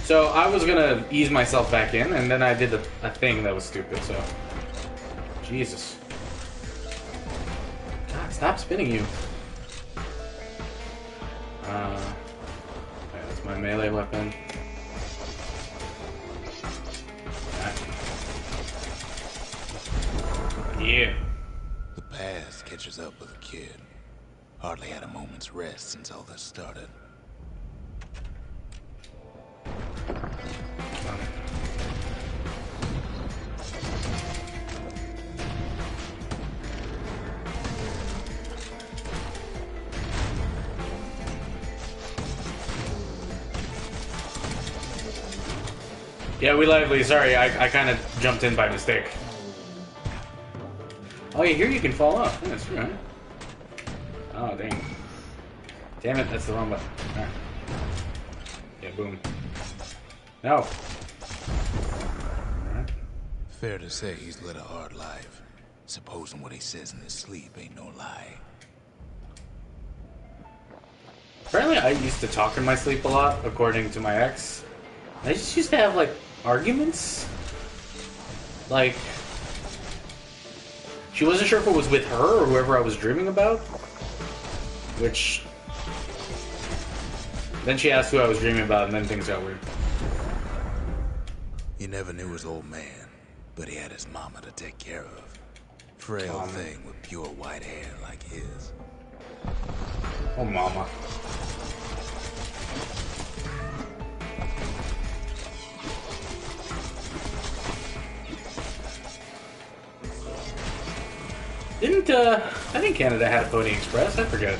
So I was gonna ease myself back in, and then I did a thing that was stupid, so... Jesus. God, stop spinning you. Okay, that's my melee weapon. Yeah. The past catches up with a kid. Hardly had a moment's rest since all this started. Yeah, we lively. Sorry, I kind of jumped in by mistake. Oh, yeah, here you can fall off. Yeah, that's true, huh? Oh, dang. Damn it, that's the wrong button. Alright. Yeah, boom. No. Alright. Fair to say he's led a hard life. Supposing what he says in his sleep ain't no lie. Apparently, I used to talk in my sleep a lot, according to my ex. I just used to have, like, arguments. Like, she wasn't sure if it was with her or whoever I was dreaming about. Which... Then she asked who I was dreaming about, and then things got weird. You never knew his old man, but he had his mama to take care of. Frail thing with pure white hair like his. Oh, mama. I think Canada had a Pony Express, I forget.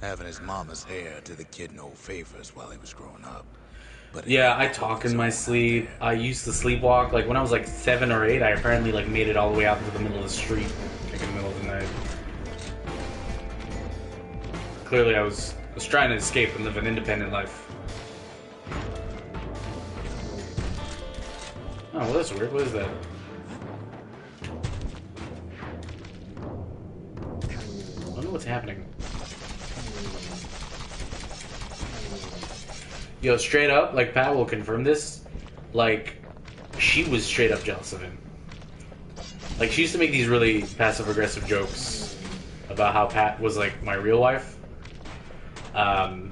Having his mama's hair did the kid no favors while he was growing up. But yeah, I talk in my sleep. I used to sleepwalk. Like, when I was like 7 or 8, I apparently like made it all the way out into the middle of the street, like in the middle of the night. Clearly, I was trying to escape and live an independent life. Oh, well, that's weird. What is that? I don't know what's happening. Yo, straight up, like, Pat will confirm this, like, she was straight up jealous of him. Like, she used to make these really passive-aggressive jokes about how Pat was, like, my real wife. And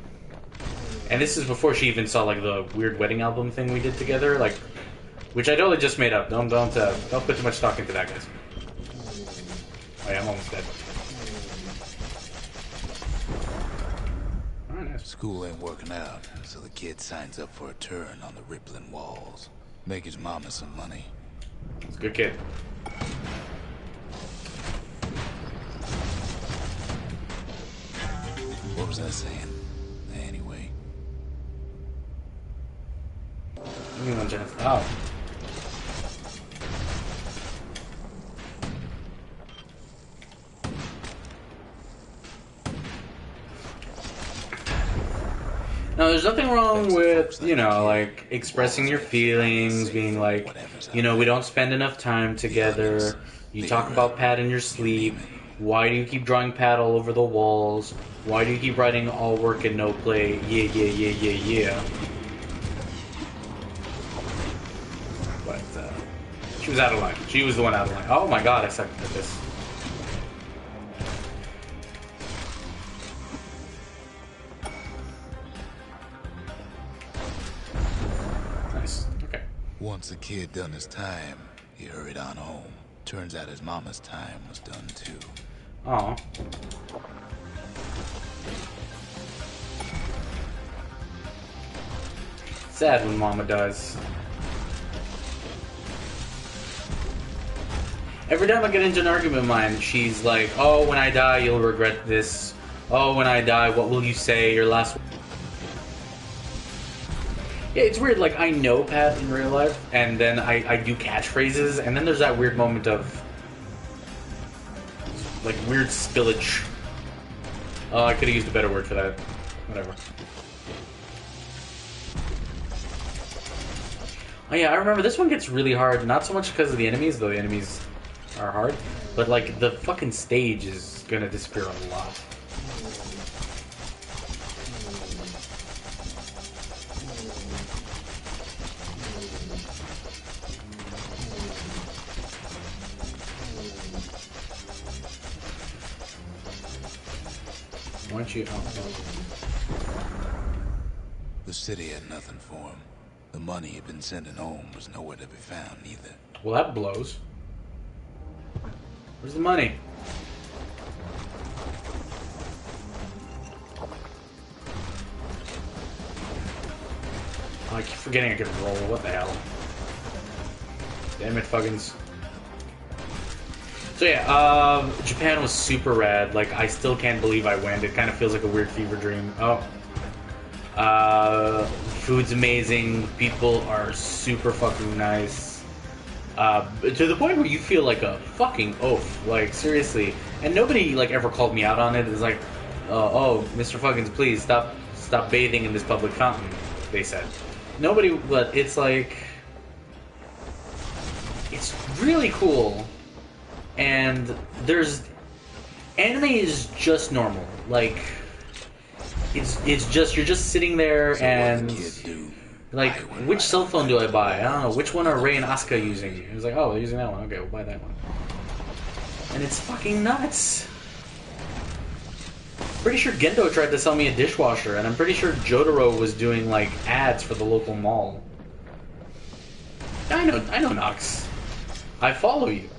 this is before she even saw, like, the weird wedding album thing we did together, like, which I totally just made up. Don't put too much stock into that, guys. Oh yeah, I'm almost dead. Alright, nice. School ain't working out, so the kid signs up for a turn on the rippling walls. Make his mama some money. He's a good kid. What was I saying? Anyway. Oh. Now, there's nothing wrong with, you know, like, expressing your feelings, being like, you know, we don't spend enough time together, you talk about Pat in your sleep, why do you keep drawing Pat all over the walls, why do you keep writing all work and no play, yeah, yeah, yeah, yeah, yeah. But, she was out of line. She was the one out of line. Oh my god, I suck at this. Once the kid done his time, he hurried on home. Turns out his mama's time was done too. Aw. Sad when mama dies. Every time I get into an argument of mine, she's like, oh, when I die, you'll regret this. Oh, when I die, what will you say? Your last... Yeah, it's weird, like, I know Pat in real life, and then I do catchphrases, and then there's that weird moment of, like, weird spillage. Oh, I could have used a better word for that. Whatever. Oh yeah, I remember this one gets really hard, not so much because of the enemies, though the enemies are hard, but, like, the fucking stage is gonna disappear a lot. Why don't you? The city had nothing for him. The money he'd been sending home was nowhere to be found either. Well, that blows. Where's the money? Oh, I keep forgetting I can roll. What the hell? Damn it, Fuggins. So yeah, Japan was super rad. Like, I still can't believe I went. It kind of feels like a weird fever dream. Food's amazing. People are super fucking nice. To the point where you feel like a fucking oaf. Like, seriously. And nobody, like, ever called me out on it. It's like, oh, Mr. Fuggins, please stop bathing in this public fountain, they said. Nobody, but it's like... It's really cool. And there's... Anime is just normal. Like... It's just, you're just sitting there and... Like, which cell phone do I buy? I don't know. Which one are Ray and Asuka using? It was like, oh, they're using that one. Okay, we'll buy that one. And it's fucking nuts. Pretty sure Gendo tried to sell me a dishwasher, and I'm pretty sure Jotaro was doing, like, ads for the local mall. I know, Nox. I follow you.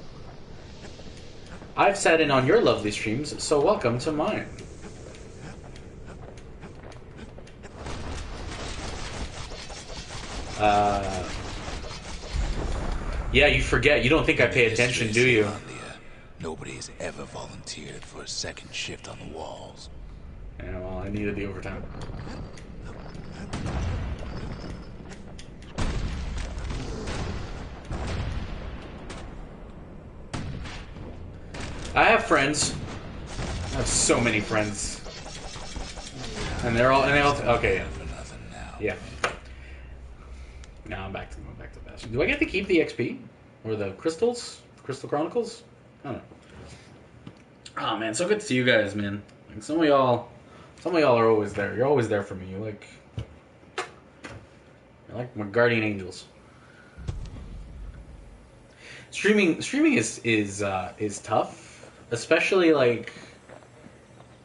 I've sat in on your lovely streams, so welcome to mine. Yeah, you forget. You don't think I pay attention, do you? Nobody's ever volunteered for a second shift on the walls. Yeah, well, I needed the overtime. I have friends. I have so many friends. And they all okay, yeah. Now I'm back to Bastion. Do I get to keep the XP? Or the crystals? Crystal Chronicles? I don't know. Oh man, so good to see you guys, man. Like, some of y'all are always there. You're always there for me. You're like my guardian angels. Streaming is tough, especially like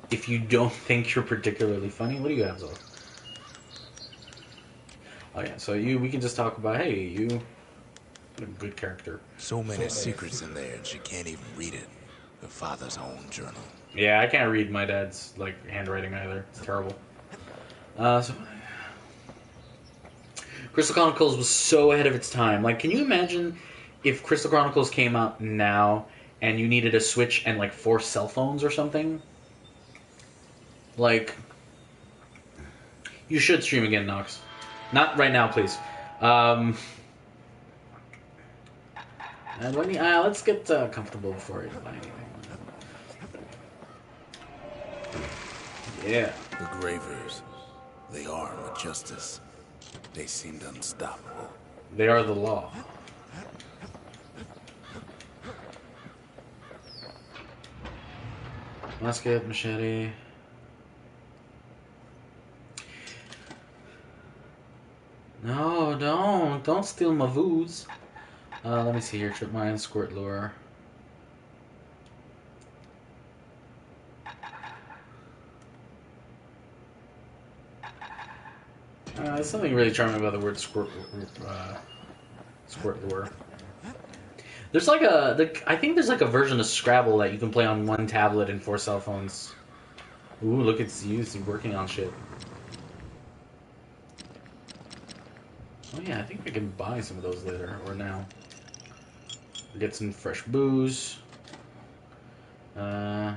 if you don't think you're particularly funny. What do you have, Zoe? Oh yeah, so we can just talk about, hey, you a good character. So many secrets in there and she can't even read it. Her father's own journal. Yeah, I can't read my dad's like handwriting either. It's terrible. So Crystal Chronicles was so ahead of its time. Like, can you imagine if Crystal Chronicles came out now and you needed a Switch and like 4 cell phones or something? Like, you should stream again, Nox. Not right now, please. Let's get comfortable before I buy anything. Yeah. The Gravers, they are with justice. They seemed unstoppable. They are the law. Musket, machete. No, don't steal my voos. Let me see here. Trip mine, squirt lure. There's something really charming about the word squirt lure. There's like I think there's like a version of Scrabble that you can play on 1 tablet and 4 cell phones. Ooh, look at you working on shit. Oh yeah, I think I can buy some of those later, or now. Get some fresh booze. Yeah,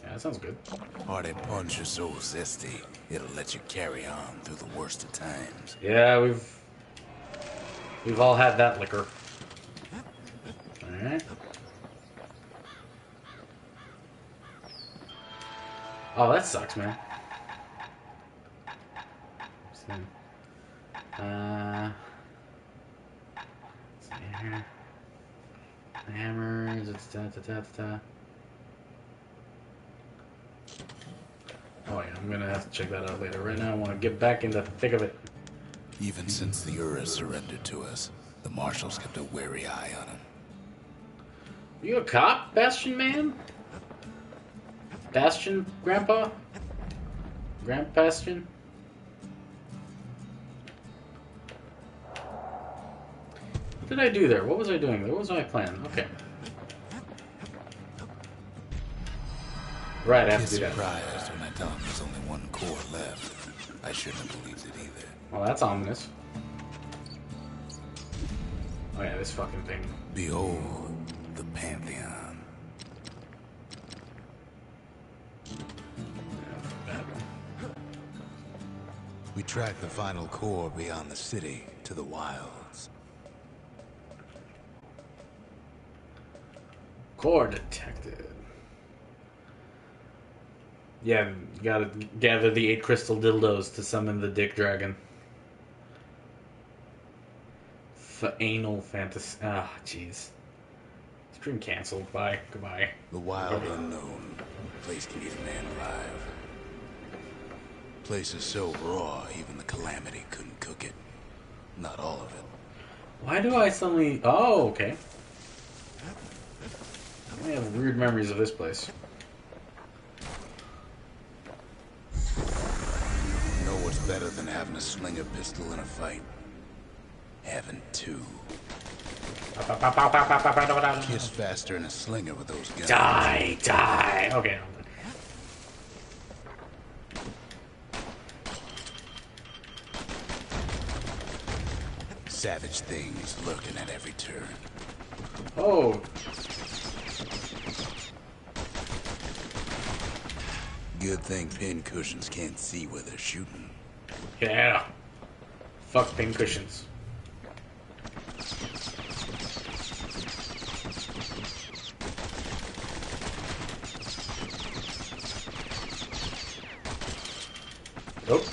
that sounds good. Hearty punch is so zesty, it'll let you carry on through the worst of times. Yeah, we've all had that liquor. Alright. Oh, that sucks, man. The hammers, it's Oh yeah, I'm gonna have to check that out later. Right now I want to get back in the thick of it. Even since the Ura surrendered to us, the Marshals kept a wary eye on him. You a cop, Bastion man? Bastion, Grandpa? Grandpa Bastion? What did I do there? What was I doing there? What was my plan? Okay. Right, I have to do that. Surprised when I thought there's only one core left. I shouldn't have believed it either. Well, that's ominous. Oh yeah, this fucking thing. Behold, the Pantheon. We track the final core beyond the city to the wilds. Core detected. Yeah, you gotta gather the 8 crystal dildos to summon the dick dragon. Anal fantasy. Ah, jeez. Stream canceled. Bye. Goodbye. The wild unknown. Place can eat a man alive. Place is so raw, even the Calamity couldn't cook it. Not all of it. Why do I suddenly... Oh, okay. I have weird memories of this place. You know what's better than having a slinger pistol in a fight? Having two. Kiss faster in a slinger with those guns. Die! Die! Okay. Savage things lurking at every turn. Oh. Good thing pincushions can't see where they're shooting. Yeah. Fuck pincushions. Nope.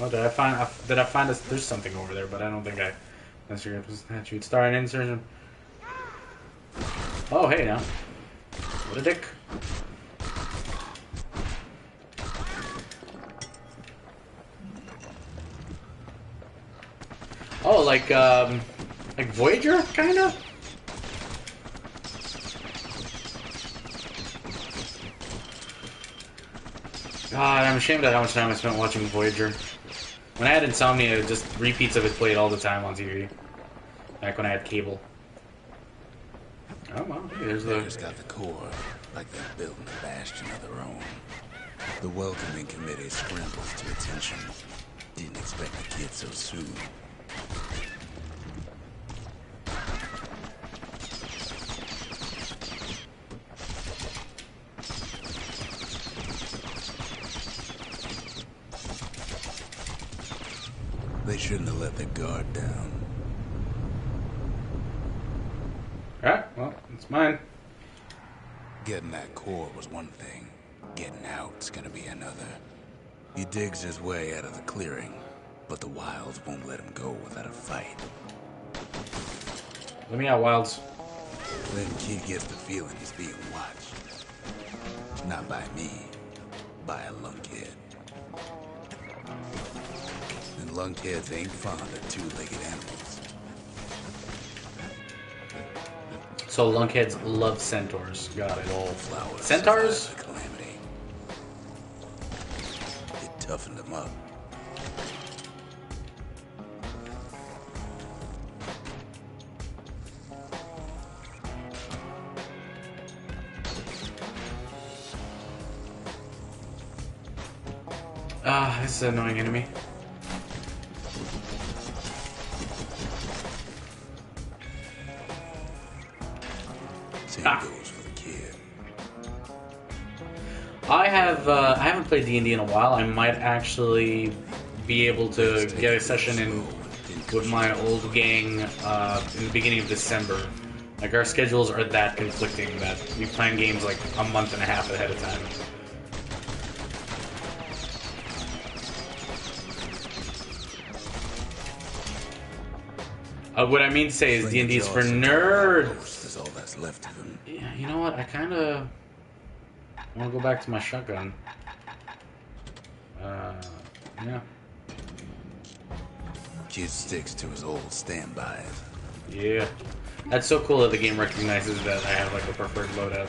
Oh, did I find this? There's something over there, but I don't think I. Unless you're gonna shoot star and insertion. Oh, hey now. What a dick. Oh, like Voyager, kinda? God, I'm ashamed of how much time I spent watching Voyager. When I had insomnia, just repeats of it played all the time on TV. Back when I had cable. Oh, well, hey, there's the... They've got the core, like they're building a bastion of their own. The welcoming committee scrambles to attention. Didn't expect the kid so soon. They shouldn't have let their guard down. Alright, well, it's mine. Getting that core was one thing. Getting out's gonna be another. He digs his way out of the clearing, but the wilds won't let him go without a fight. Let me out, Wilds. Then kid gets the feeling he's being watched. Not by me, by a lunkhead. And lunkheads ain't fond of two-legged animals. So lunkheads love centaurs. Got it. Wallflowers Centaurs? survived the Calamity. It toughened them up. Ah, this is an annoying enemy. Same goes for the kid. I haven't played D&D in a while. I might actually be able to get a session in with my old gang in the beginning of December. Like, our schedules are that conflicting that we plan games like a month and a half ahead of time. What I mean to say is D&D is for nerds. That's all that's left of him. Yeah, you know what? I kind of want to go back to my shotgun. Yeah. Kid sticks to his old standbys. Yeah. That's so cool that the game recognizes that I have like a preferred loadout.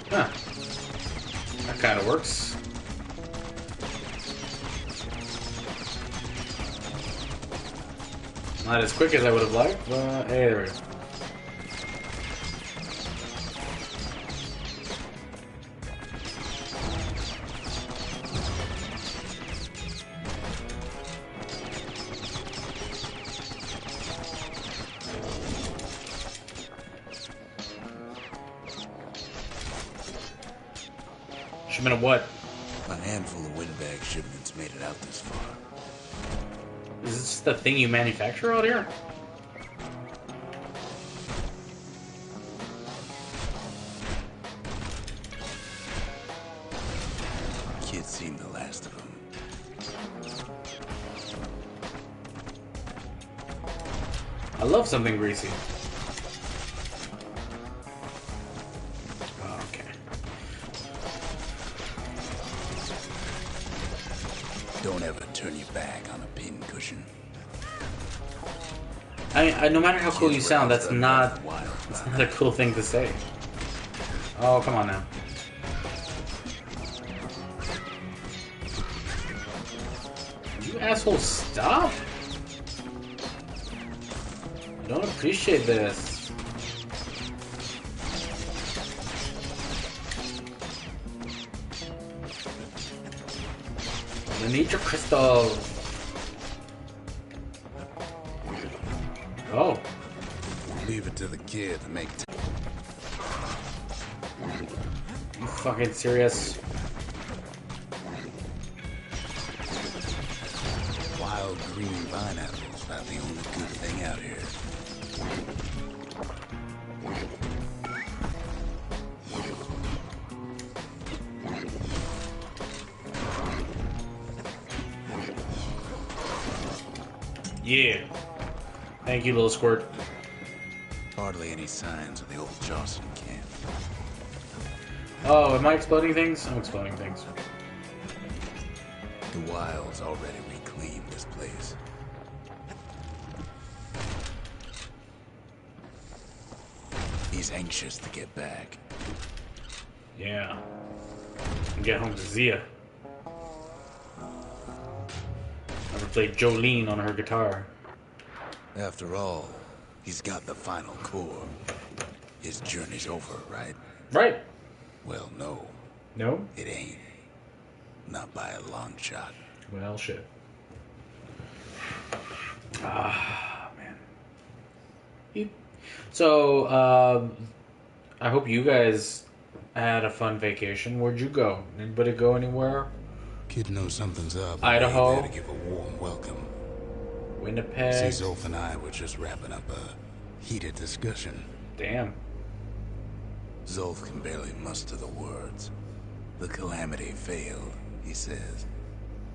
Huh. That kind of works. Not as quick as I would have liked, but hey, there we go. Shipment of what? A handful of windbag shipments made it out this far. Is this the thing you manufacture out here? Kid seen the last of them. I love something greasy. Oh, okay. Don't ever turn your back on a pin cushion. No matter how cool you sound, that's not a cool thing to say. Oh, come on now. You asshole, stop! I don't appreciate this. I need your crystal. Oh. Leave it to the kid to make. You fucking serious? Wild green pineapples, about the only good thing out here. Yeah. Thank you, little squirt. Hardly any signs of the old Jocelyn camp. Oh, am I exploding things? I'm exploding things. The Wild's already reclaimed this place. He's anxious to get back. Yeah. And get home to Zia. Never played Jolene on her guitar. After all, he's got the final core. His journey's over, right? Right. Well, no. No? It ain't. Not by a long shot. Well, shit. Ah, man. So, I hope you guys had a fun vacation. Where'd you go? Anybody go anywhere? Kid knows something's up. Idaho? There to give a warm welcome. Winnipeg? See, Zolf and I were just wrapping up a heated discussion. Damn. Zolf can barely muster the words. The calamity failed, he says.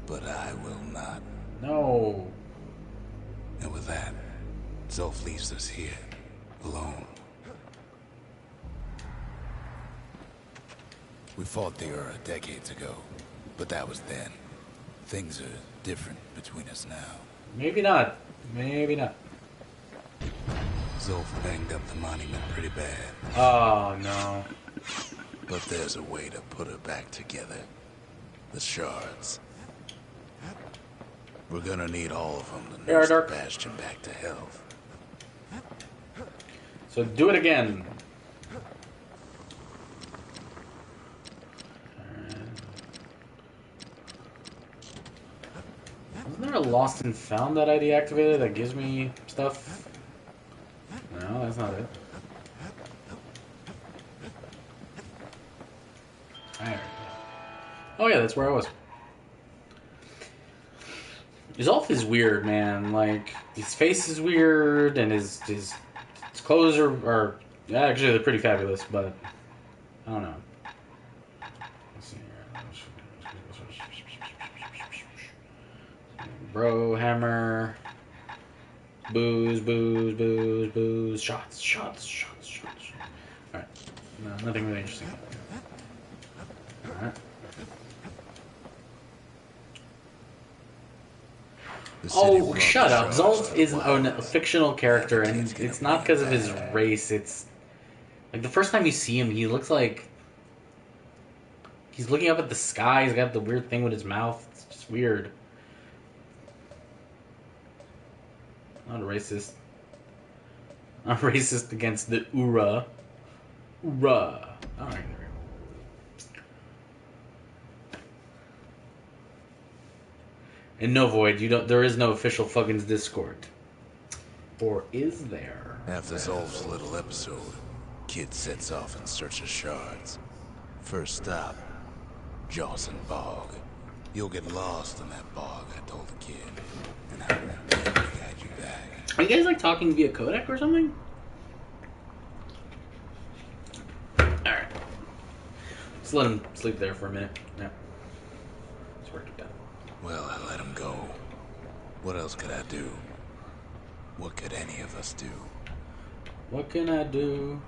But I will not. No. And with that, Zolf leaves us here, alone. We fought the Ura decades ago, but that was then. Things are different between us now. Maybe not. Maybe not. Zolf banged up the monument pretty bad. Oh, no. But there's a way to put her back together. The shards. We're gonna need all of them to nurse the Bastion back to health. So do it again. Wasn't there a lost and found that I deactivated that gives me stuff? No, that's not it. Alright. Oh yeah, that's where I was. Zolf is weird, man. Like, his face is weird, and his clothes are actually they're pretty fabulous, but I don't know. Let's see here. Bro, hammer, booze, shots. All right, No, nothing really interesting. Alright. Oh, shut up. Zolf is a fictional character, and it's not because of his race. It's like the first time you see him, he looks like he's looking up at the sky. He's got the weird thing with his mouth. It's just weird. Not a racist. Not racist against the Ura. Ura. Alright, there we go. And no, Void, you don't. There is no official Fuggins Discord, or is there? After Zolf's little episode, Kid sets off in search of shards. First stop, Jawson Bog. You'll get lost in that bog, I told the kid, and I'll guide you back. Are you guys like talking via codec or something? All right, let's let him sleep there for a minute. Yeah, let's work it down. Well, I let him go. What else could I do? What could any of us do? What can I do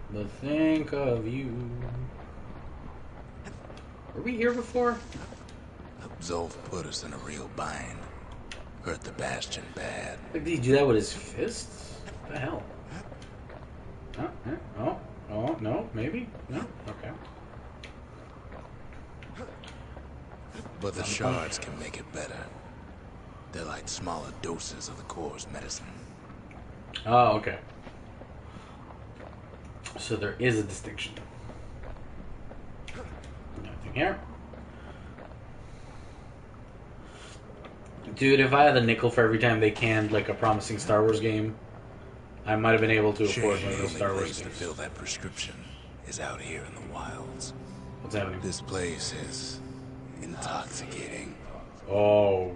but think of you? Were we here before? Zolf put us in a real bind. Hurt the Bastion bad. Like, did he do that with his fists? What the hell? Oh, no, maybe? No? Okay. But the shards can make it better. They're like smaller doses of the core's medicine. Oh, okay. So there is a distinction. Nothing here. Dude, if I had a nickel for every time they canned like a promising Star Wars game, I might have been able to afford one of those Star Wars games. The only place to fill that prescription is out here in the wilds. What's happening? This place is intoxicating. Oh.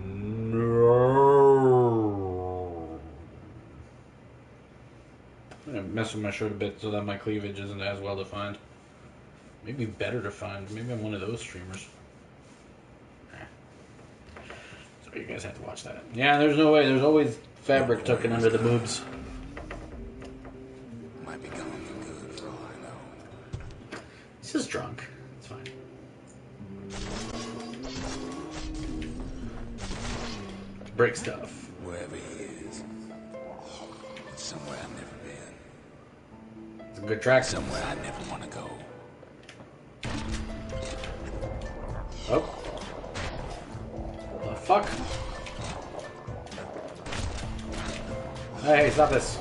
No. I'm gonna mess with my shirt a bit so that my cleavage isn't as well defined. Maybe better defined. Maybe I'm one of those streamers. So you guys have to watch that. Yeah, there's no way. There's always fabric tucking under the boobs. Might be coming for good for all I know. He's just drunk. It's fine. Break stuff. Wherever he is, it's somewhere I've never been. It's a good track. Somewhere I never want to go. Oh. The fuck? Hey, stop this.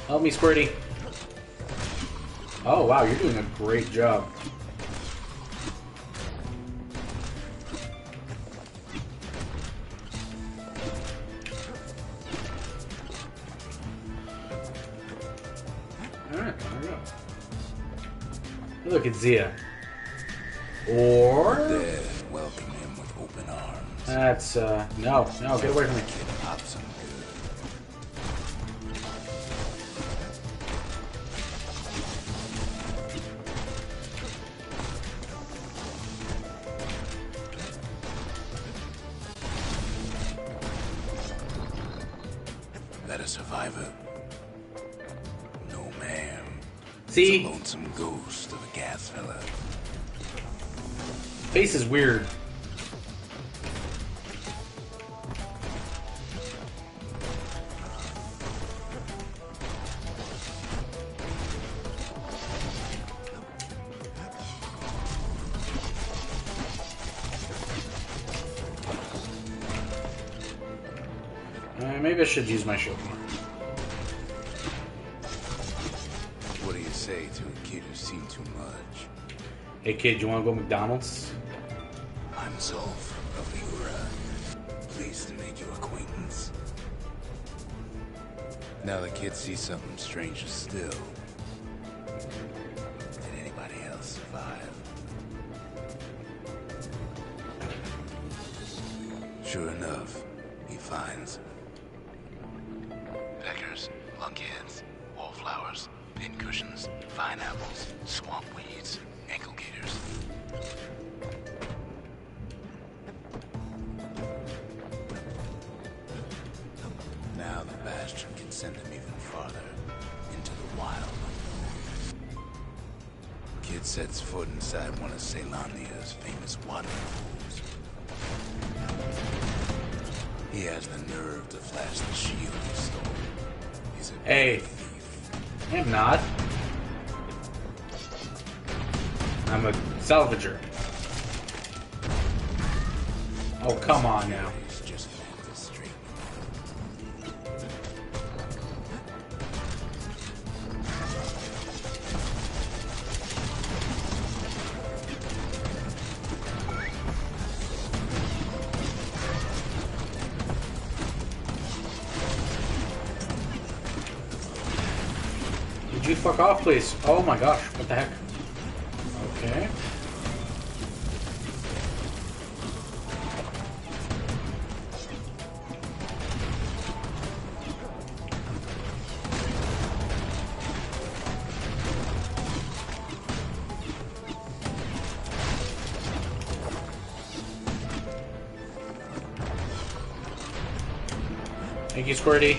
Help me, Squirty. Oh, wow, you're doing a great job. Alright, there we go. Look at Zia. Or... Dead, welcome him with open arms. That's, no, get away from me. Kid pops him good. That a survivor? No, ma'am. See? It's a lonesome ghost of a gas fella. Face is weird. Maybe I should use my shield more. What do you say to a kid who's seen too much? Hey kid, you wanna go McDonald's? I'm Zolf of the Ura. Pleased to make your acquaintance. Now the kid sees something stranger still. Did anybody else survive? Sure enough, he finds peckers, lunkheads, wallflowers, pincushions, vine apples, swamp weeds, ankle gators. Now the Bastion Bastion can send them even farther into the wild unknown. Kid sets foot inside one of Caelonia's famous water pools. He has the nerve to flash the shield he stole. He's a Hey. thief. I'm not. I'm a salvager. Oh, come on now. He's just meant to straighten. Would you fuck off, please? Oh my gosh, what the heck? Okay. Thank you, Squirty.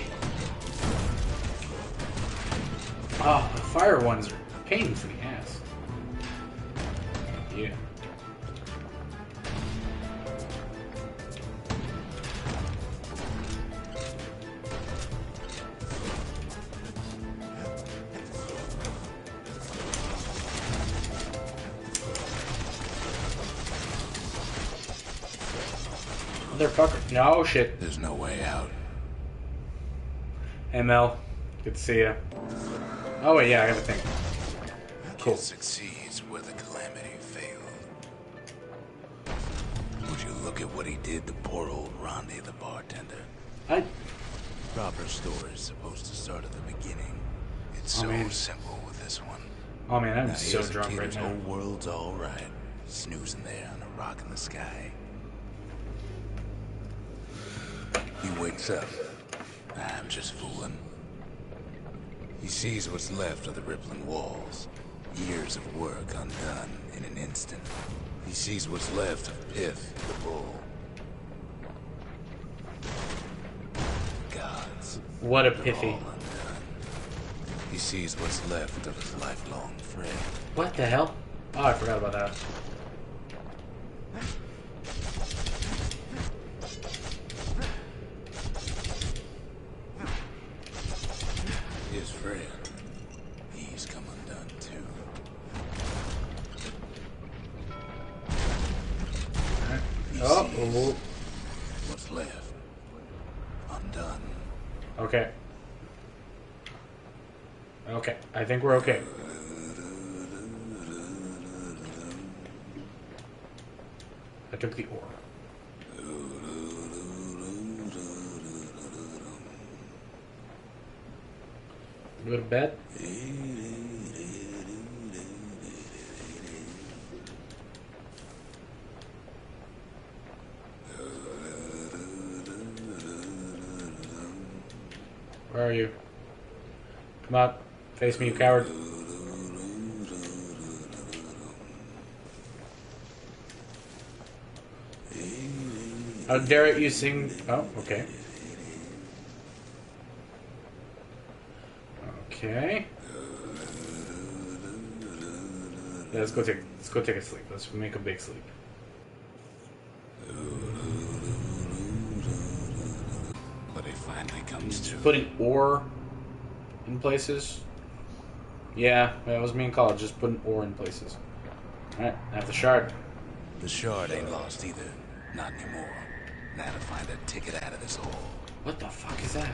Oh, the fire ones are a pain for the ass. Yeah. Motherfucker. No shit. There's no way out. ML. Good to see ya. Oh wait, yeah, I got a thing. Cool. Kid succeeds where the calamity failed. Would you look at what he did to poor old Ronde the bartender? Proper story's supposed to start at the beginning. It's so simple with this one. Oh man, I'm Now, so here's a drunk kid right whose now. whole world's all right, snoozing there on a rock in the sky. He wakes up. I'm just fooling. He sees what's left of the rippling walls. Years of work undone in an instant. He sees what's left of Pith, the bull. Gods. What a They're pithy. all undone. He sees what's left of his lifelong friend. What the hell? Oh, I forgot about that. His friend. He's come undone too. He Oh, sees what's left. Undone. okay. Okay, I think we're okay. I took the ore. Go to bed. Where are you? Come out. Face me, you coward. How dare it you sing? Oh, okay. Okay. Yeah, let's go take a sleep. Let's make a big sleep. But it finally comes to. Putting ore in places. Yeah, that was me in college, just putting ore in places. Alright, I have the shard. The shard ain't lost either. Not anymore. Now to find a ticket out of this hole. What the fuck is that?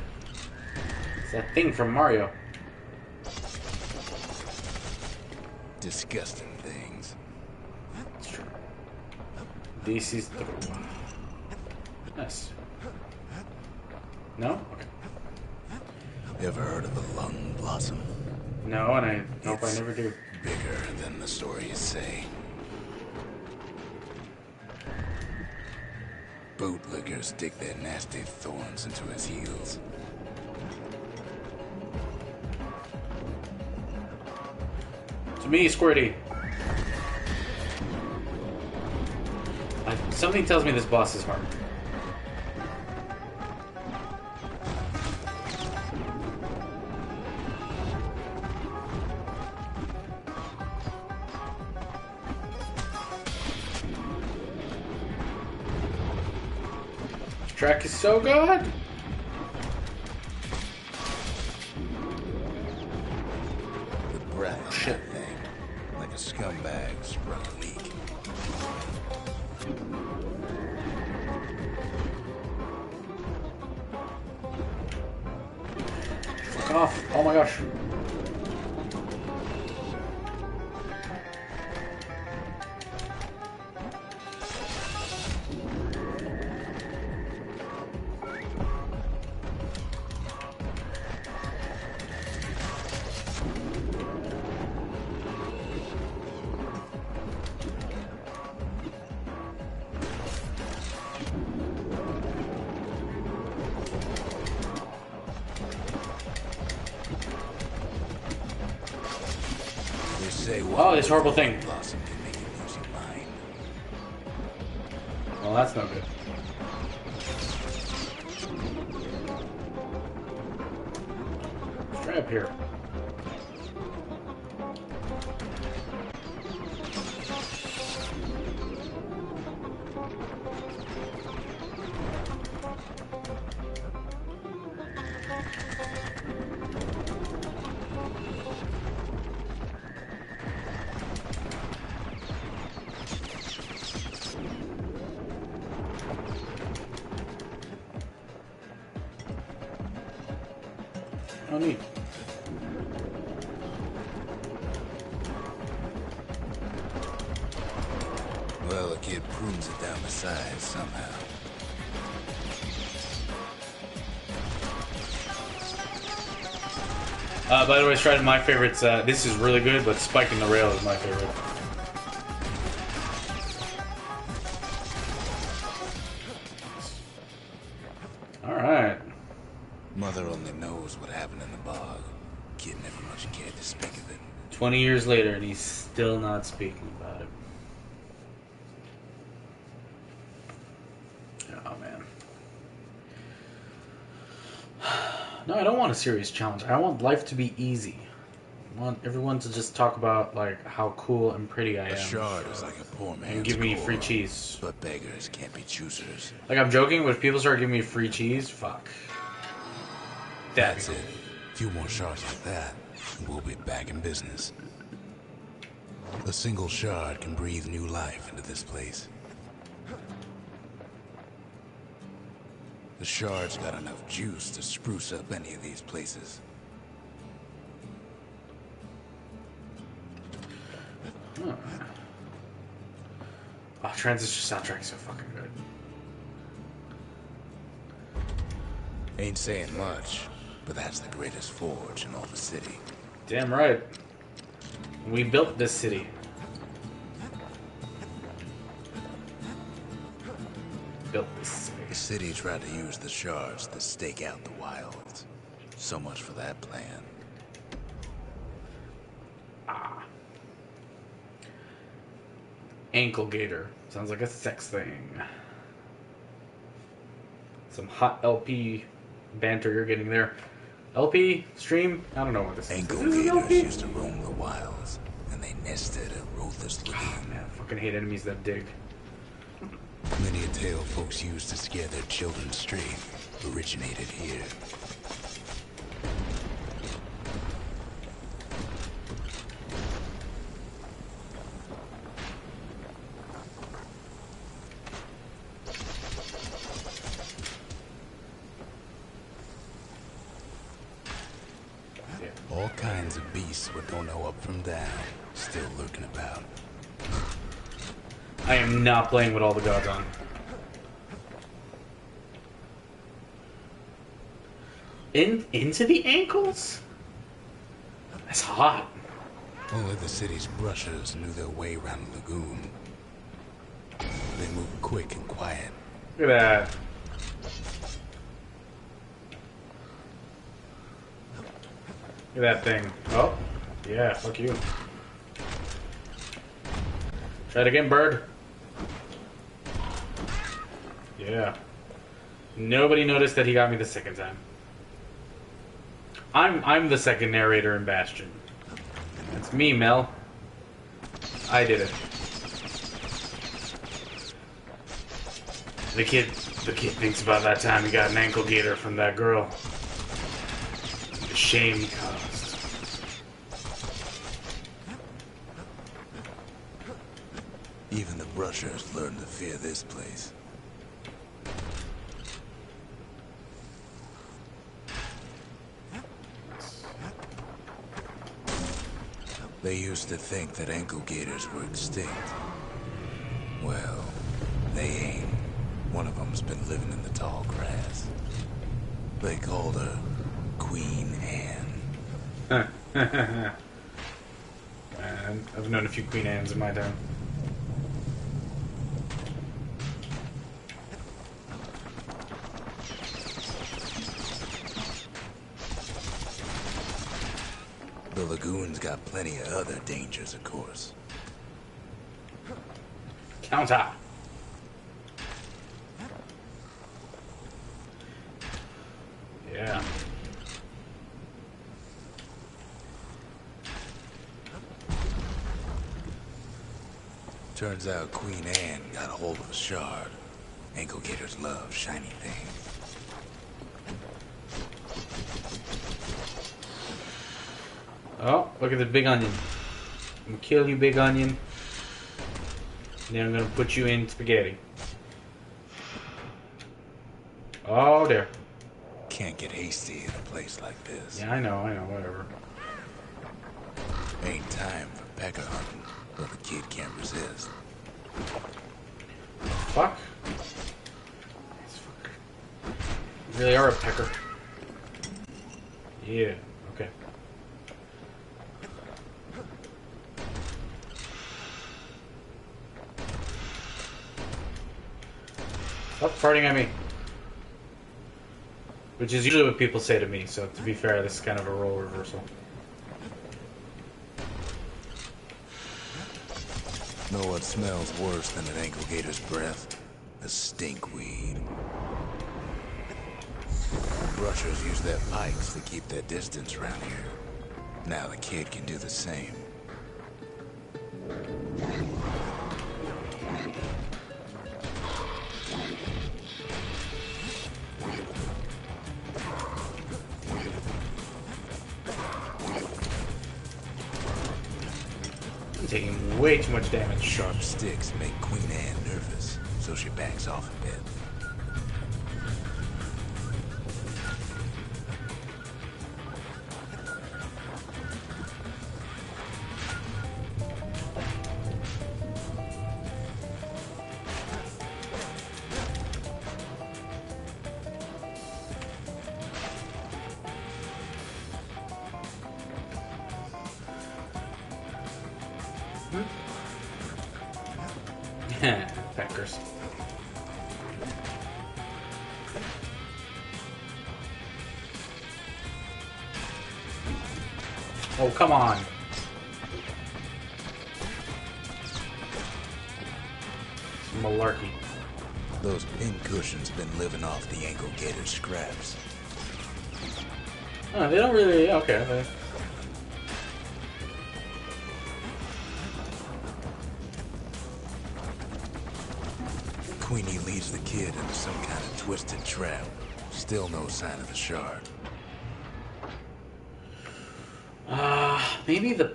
It's that thing from Mario. Disgusting things. It's true. This is the... Nice. No? Okay. Ever heard of the lung blossom? No, and I hope I It's never do. Bigger than the stories say. Bootlickers dig their nasty thorns into his heels. To me, Squirty. Something tells me this boss is hard. track is so good. The brat on that thing, like a scumbag, sprung a leak. Fuck off. Oh my gosh. Oh, this horrible thing. Well, that's no good. Let's try up here. Oh, neat. Well, the kid prunes it down the side somehow. By the way, Stride, my favorites, this is really good, but Spiking the Rail is my favorite. Alright. Mother only knows what happened in the bog. Kid never much cared to speak of it. 20 years later, and he's still not speaking about it. Oh, man. No, I don't want a serious challenge. I want life to be easy. I want everyone to just talk about, like, how cool and pretty I am. A shard is like a poor man's And give me core, free cheese. But beggars can't be choosers. Like, I'm joking, but if people start giving me free cheese, fuck. That's it. A few more shards like that, and we'll be back in business. A single shard can breathe new life into this place. The shard's got enough juice to spruce up any of these places. Oh, Transistor soundtrack's so fucking good. Ain't saying much, but that's the greatest forge in all the city. Damn right. We built this city. Built this city. The city tried to use the shards to stake out the wilds. So much for that plan. Ankle gator. Sounds like a sex thing. Some hot LP banter you're getting there. LP? Stream? I don't know what this Ankle is. Is this gators LP? used to roam the wilds, and they nested a ruthless Oh, lagoon. man, I fucking hate enemies that dig. Many a tale folks used to scare their children straight originated here. All kinds of beasts what don't know up from down, still lurking about. I am not playing with all the gods on. Into the ankles? That's hot. Only the city's brushers knew their way around the lagoon. They moved quick and quiet. Look at that. Look at that thing. Oh, yeah, fuck you. Try it again, bird. Yeah. Nobody noticed that he got me the second time. I'm the second narrator in Bastion. It's me, Mel. I did it. The kid thinks about that time he got an ankle gator from that girl. The shame he caused. Even the brushers learned to fear this place. They used to think that ankle gators were extinct. Well, they ain't. One of them's been living in the tall grass. They called her Queen Anne. Man, I've known a few Queen Annes in my time. The lagoon's got plenty of other dangers, of course. Counter. Yeah. Turns out Queen Anne got a hold of a shard. Ankle gators love shiny things. Oh, look at the big onion. I'm gonna kill you, big onion. Then I'm gonna put you in spaghetti. Oh, there. Can't get hasty in a place like this. Yeah, I know, whatever. Ain't time for pecker hunting, but the kid can't resist. Fuck. You really are a pecker. Yeah, okay. Stop farting at me. Which is usually what people say to me, so to be fair, this is kind of a role reversal. Know what smells worse than an ankle gator's breath? The stinkweed. Brushers use their pikes to keep their distance around here. Now the kid can do the same. I'm taking way too much damage. Sharp sticks make Queen Anne nervous, so she backs off a bit. Peckers. Oh, come on. Malarkey. Those pincushions been living off the ankle gator scraps. Oh, they don't really... Okay. Queenie leads the kid into some kind of twisted trap. Still no sign of the shard. Maybe the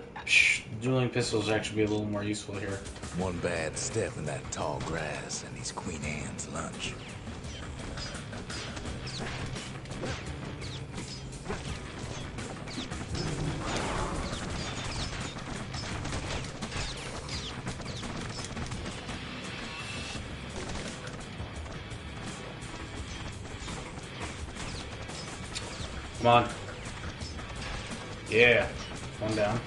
dueling pistols actually be a little more useful here. One bad step in that tall grass and he's Queen Anne's lunch. Come on. Yeah. One down.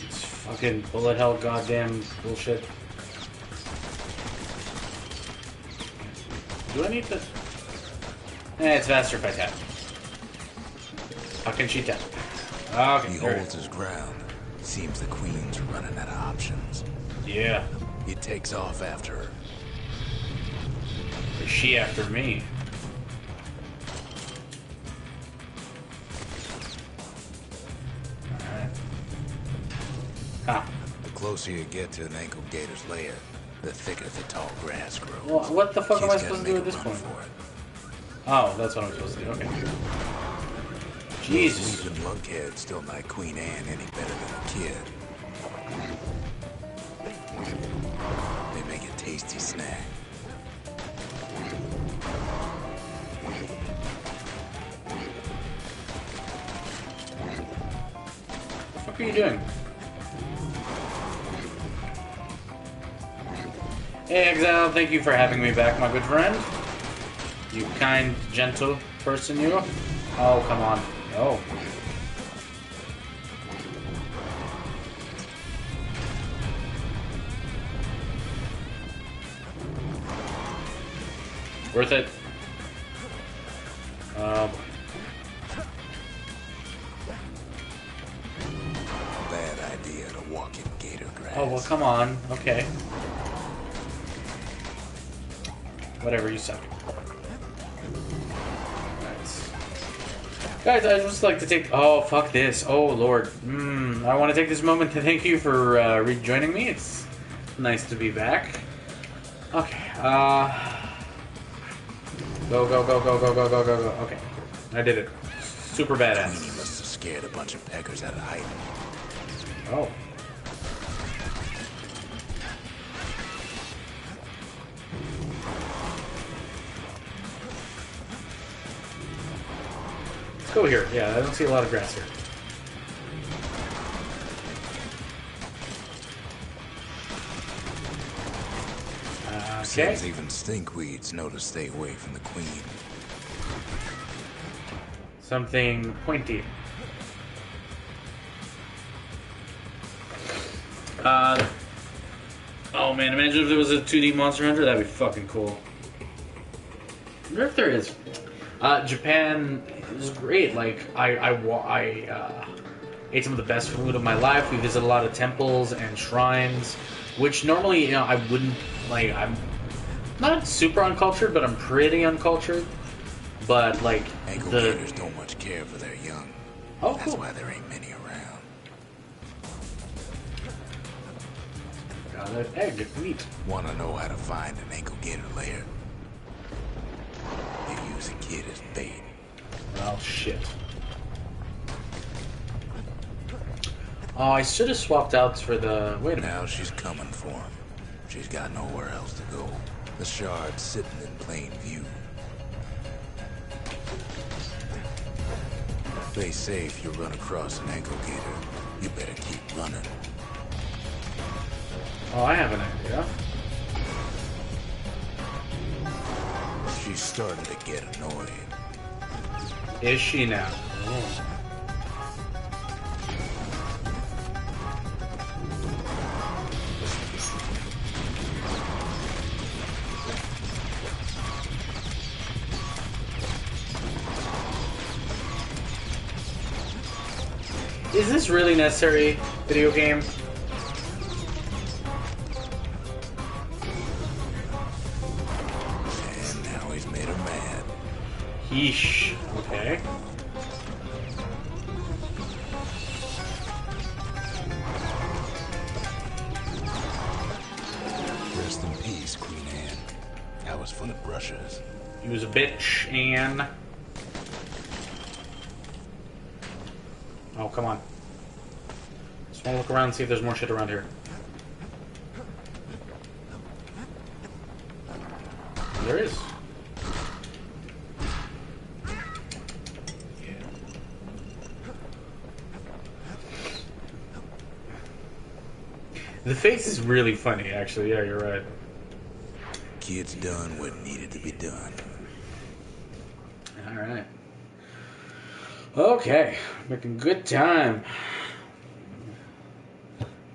It's fucking bullet hell goddamn bullshit. Do I need to... it's faster if I tap. Fucking she tap. Okay, He holds his ground. Seems the Queen's running out of options. Yeah. He takes off after her. Is she after me? Ah. The closer you get to an ankle gator's lair, the thicker the tall grass grows. Well, what the fuck am I Kids supposed to gotta do make at a this run point? for it. Oh, that's what I'm supposed to do. Okay. Jesus. Those weeping lunkheads don't like Queen Anne any better than a kid. They make a tasty snack. What are you doing? Hey, Exile, thank you for having me back, my good friend. You kind, gentle person, you. Oh, come on. Oh. Worth it. Bad idea to walk in gator grass. Oh, well, come on. Okay. Whatever, you suck. Nice. Guys, I'd just like to take... Oh, fuck this. Oh, Lord. I want to take this moment to thank you for rejoining me. It's nice to be back. Okay, Go, go, go, go, go, go, go, go, go. Okay. I did it. Super badass. Queenie must have scared a bunch of peckers out of hiding. Oh. Let's go here. Yeah, I don't see a lot of grass here. Okay. Seems even stinkweeds know to stay away from the queen. Something pointy. Oh man, imagine if there was a 2D Monster Hunter, that'd be fucking cool. I wonder if there is. Japan is great. Like, I ate some of the best food of my life. We visited a lot of temples and shrines, which normally, you know, I wouldn't, like, I'm not super uncultured, but I'm pretty uncultured. But, like, Ankle gators don't much care for their young. Oh, That's cool. why there ain't many around. Got an egg. Neat. Want to know how to find an ankle gator lair? They use a kid as bait. Oh, shit. Oh, I should have swapped out for the... Wait a minute. Now she's coming for him. She's got nowhere else to go. The shard's sitting in plain view. They say if you run across an ankle gator, you better keep running. Oh, I have an idea. She's starting to get annoyed. Is she now? Oh. Is this really necessary, video game? And now he's made her mad. Yeesh. Okay. Rest in peace, Queen Anne. That was full of brushes. He was a bitch, and... Oh, come on. Just want to look around and see if there's more shit around here. There is. The face is really funny, actually. Yeah, you're right. Kid's done what needed to be done. Alright. Okay. Making good time.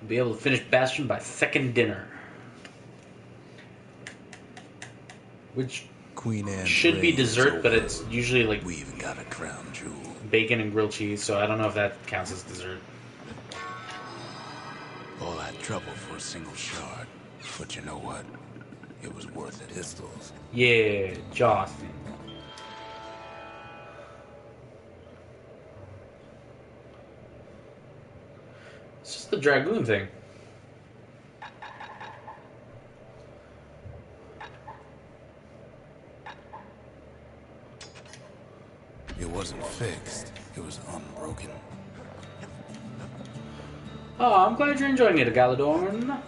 Be able to finish Bastion by second dinner. Which Queen Anne should be dessert, but over. it's usually like We even got a crown jewel. bacon and grilled cheese, so I don't know if that counts as dessert. All that trouble for a single shard. But you know what? It was worth it. Pistols. Yeah, Justin. It's just the Dragoon thing. It wasn't fixed. It was unbroken. Oh, I'm glad you're enjoying it, Galadorn.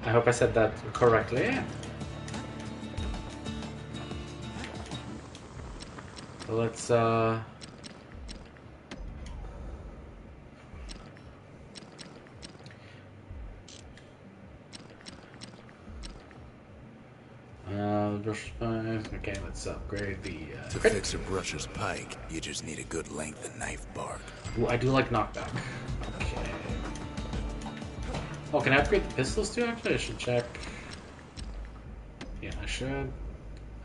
I hope I said that correctly. Let's, okay, let's upgrade the, To fix a brusher's pike, you just need a good length of knife bark. Ooh, I do like knockback. Okay. Oh, can I upgrade the pistols too, actually? I should check. Yeah, I should.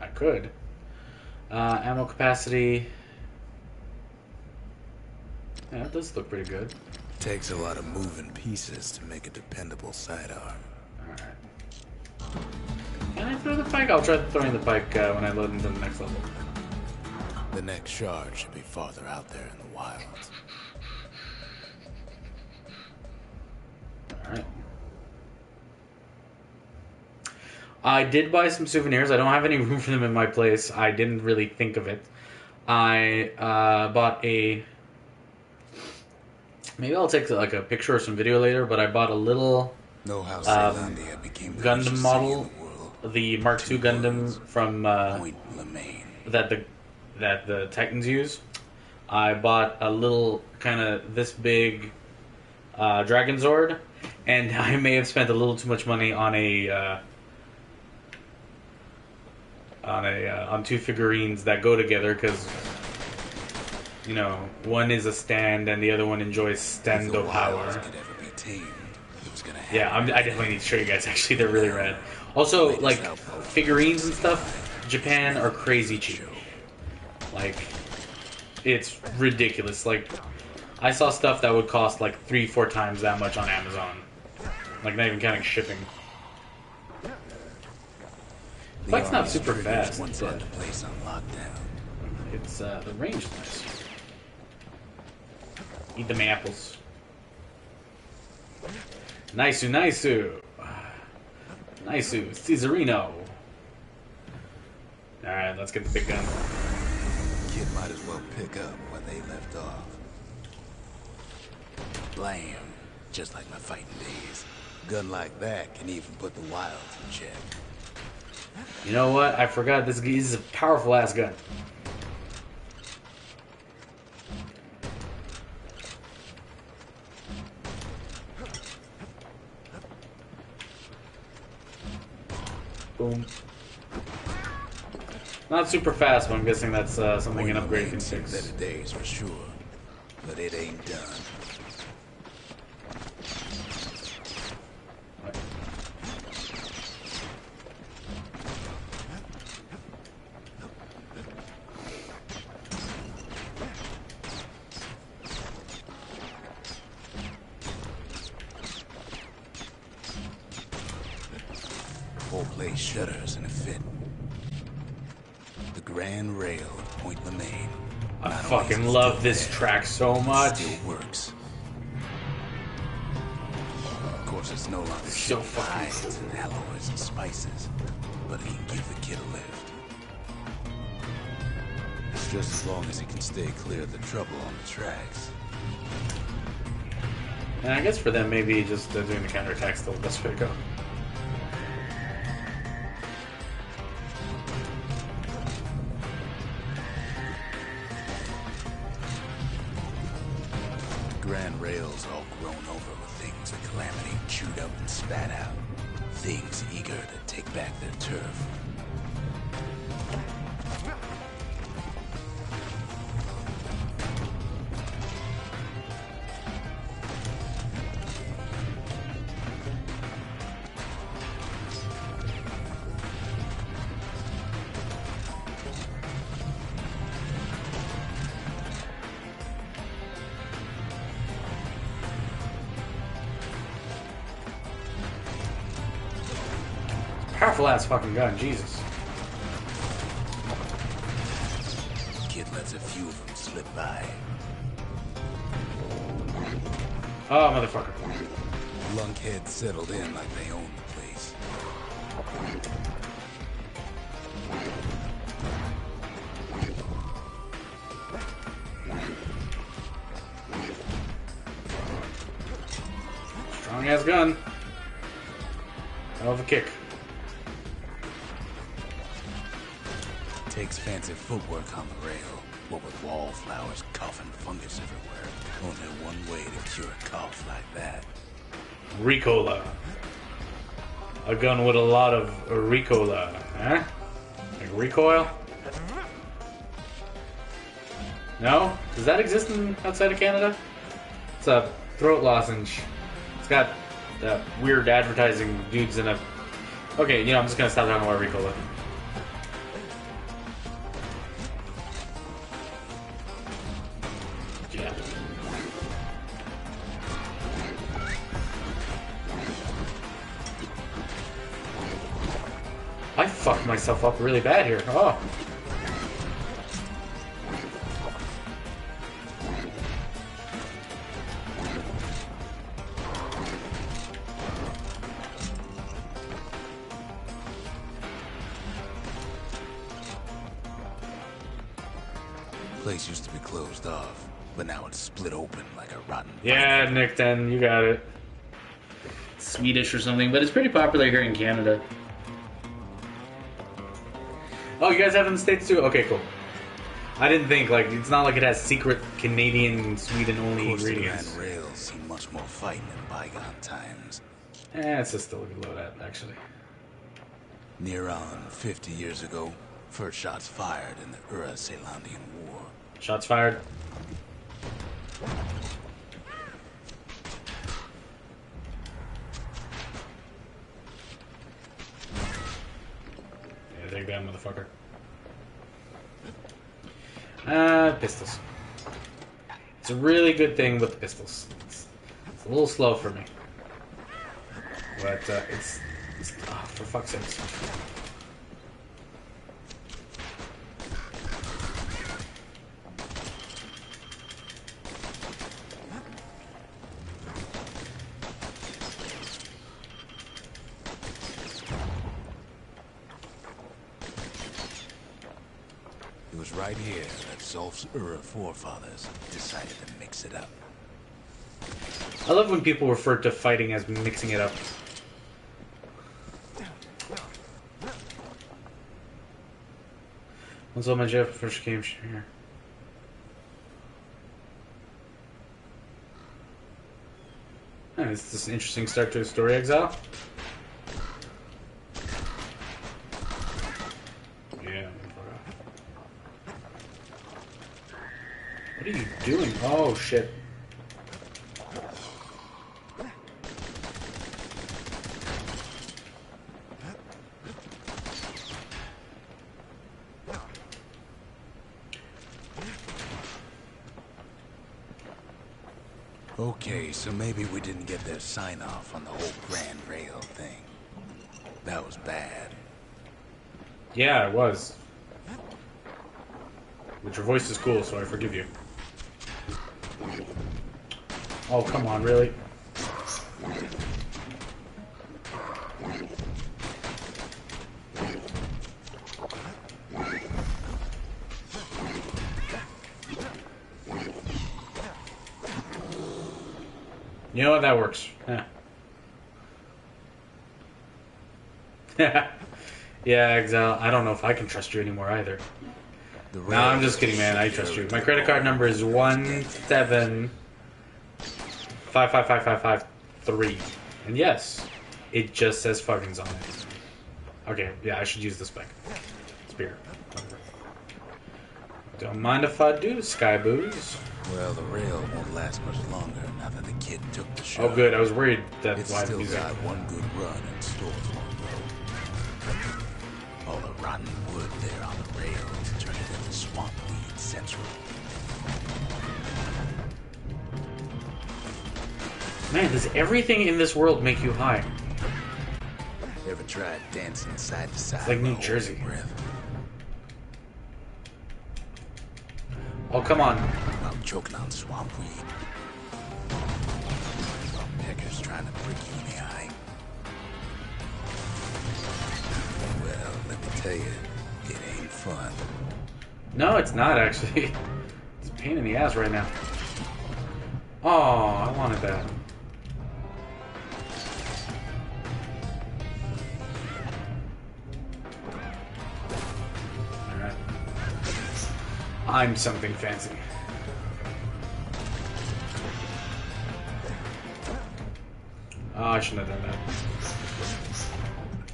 I could. Ammo capacity. Yeah, that does look pretty good. Takes a lot of moving pieces to make a dependable sidearm. Alright. Can I throw the pike? I'll try throwing the pike when I load into the next level. The next shard should be farther out there in the wilds. Alright. I did buy some souvenirs. I don't have any room for them in my place. I didn't really think of it. I bought a... Maybe I'll take like a picture or some video later, but I bought a little Gundam model, the Mark II Gundam from that the Titans use. I bought a little kind of this big Dragon Zord, and I may have spent a little too much money on on two figurines that go together because, you know, one is a stand and the other one enjoys stando power. Yeah, I definitely need to show you guys. Actually, they're really rad. Also, like figurines and stuff, Japan are crazy cheap. Like, it's ridiculous. Like, I saw stuff that would cost like 3-4 times that much on Amazon. Like, not even counting shipping. The fight's not super fast, but it's the range is nice. Eat them apples. Nice-oo, nice-oo. Nice-oo, Caesarino. Alright, let's get the big gun. Kid might as well pick up where they left off. Blam. Just like my fighting days. Gun like that can even put the wilds in check. You know what? I forgot this is a powerful ass gun. Boom. Not super fast, but I'm guessing that's something an upgrade can fix. Better days for sure, but it ain't done. Whole place shudders in a fit. The Grand Rail of Point Lemaine. I fucking love this track so much. Still works. Of course, it's no longer so fucking dyes and alloys and spices, but it can give the kid a lift. It's just as long as he can stay clear of the trouble on the tracks. And I guess for them, maybe just doing the counterattack's still the best way to go. Grand Rail's all grown over with things that Calamity chewed up and spat out. Things eager to take back their turf. Powerful ass fucking gun, Jesus. Kid lets a few of them slip by. Oh, motherfucker. Lunkheads settled in like they owned the place. Strong ass gun. Hell of a kick. Takes fancy footwork on the rail. What with wallflowers coughing fungus everywhere. Only one way to cure a cough like that. Ricola. A gun with a lot of Ricola. Huh? Like recoil? No? Does that exist outside of Canada? It's a throat lozenge. It's got weird advertising dudes in a... Okay, you know, I'm just gonna stop talking about Ricola. Yeah. I fucked myself up really bad here. Oh. Place used to be closed off, but now it's split open like a rotten... Yeah, Nick 10, you got it. Swedish or something, but it's pretty popular here in Canada. Oh, you guys have it in the States too? Okay, cool. I didn't think, like, it's not like it has secret Canadian, Sweden-only ingredients. Rails see much more fighting in bygone times. It's just still a good load at, actually. Near on 50 years ago, first shots fired in the Ura-Celandian War. Shots fired. Yeah, take that, motherfucker. Pistols. It's a really good thing with the pistols. It's a little slow for me. But, it's oh, for fuck's sake. It was right here that Zolf's Ura forefathers decided to mix it up. I love when people refer to fighting as mixing it up. When's all my Jeff first came here? It's just an interesting start to a story, Exile. Yeah. What are you doing? Oh, shit. Okay, so maybe we didn't get their sign-off on the whole Grand Rail thing. That was bad. Yeah, it was. But your voice is cool, so I forgive you. Oh, come on, really? You know what? That works. Yeah. Yeah, Exile. I don't know if I can trust you anymore either. No, I'm just kidding, man. I trust you. My credit card number is 175555553. And yes, it just says Fuggins on it. Okay, yeah, I should use the spec. Spear. Don't mind if I do, Sky Booze. Well, the rail won't last much longer now that the kid took the shot. Oh, good. I was worried that It's live still music. got one good run in store for it, though. All the rotten wood there on the rails turned it into swamp weed central. Man, does everything in this world make you high? Ever tried dancing side to side? It's like New with a Jersey. breath? Oh, come on. I'm choking on swamp weed. say it. It ain't fun. No, it's not actually. It's a pain in the ass right now. Oh, I wanted that. Alright. I'm something fancy. Oh, I shouldn't have done that.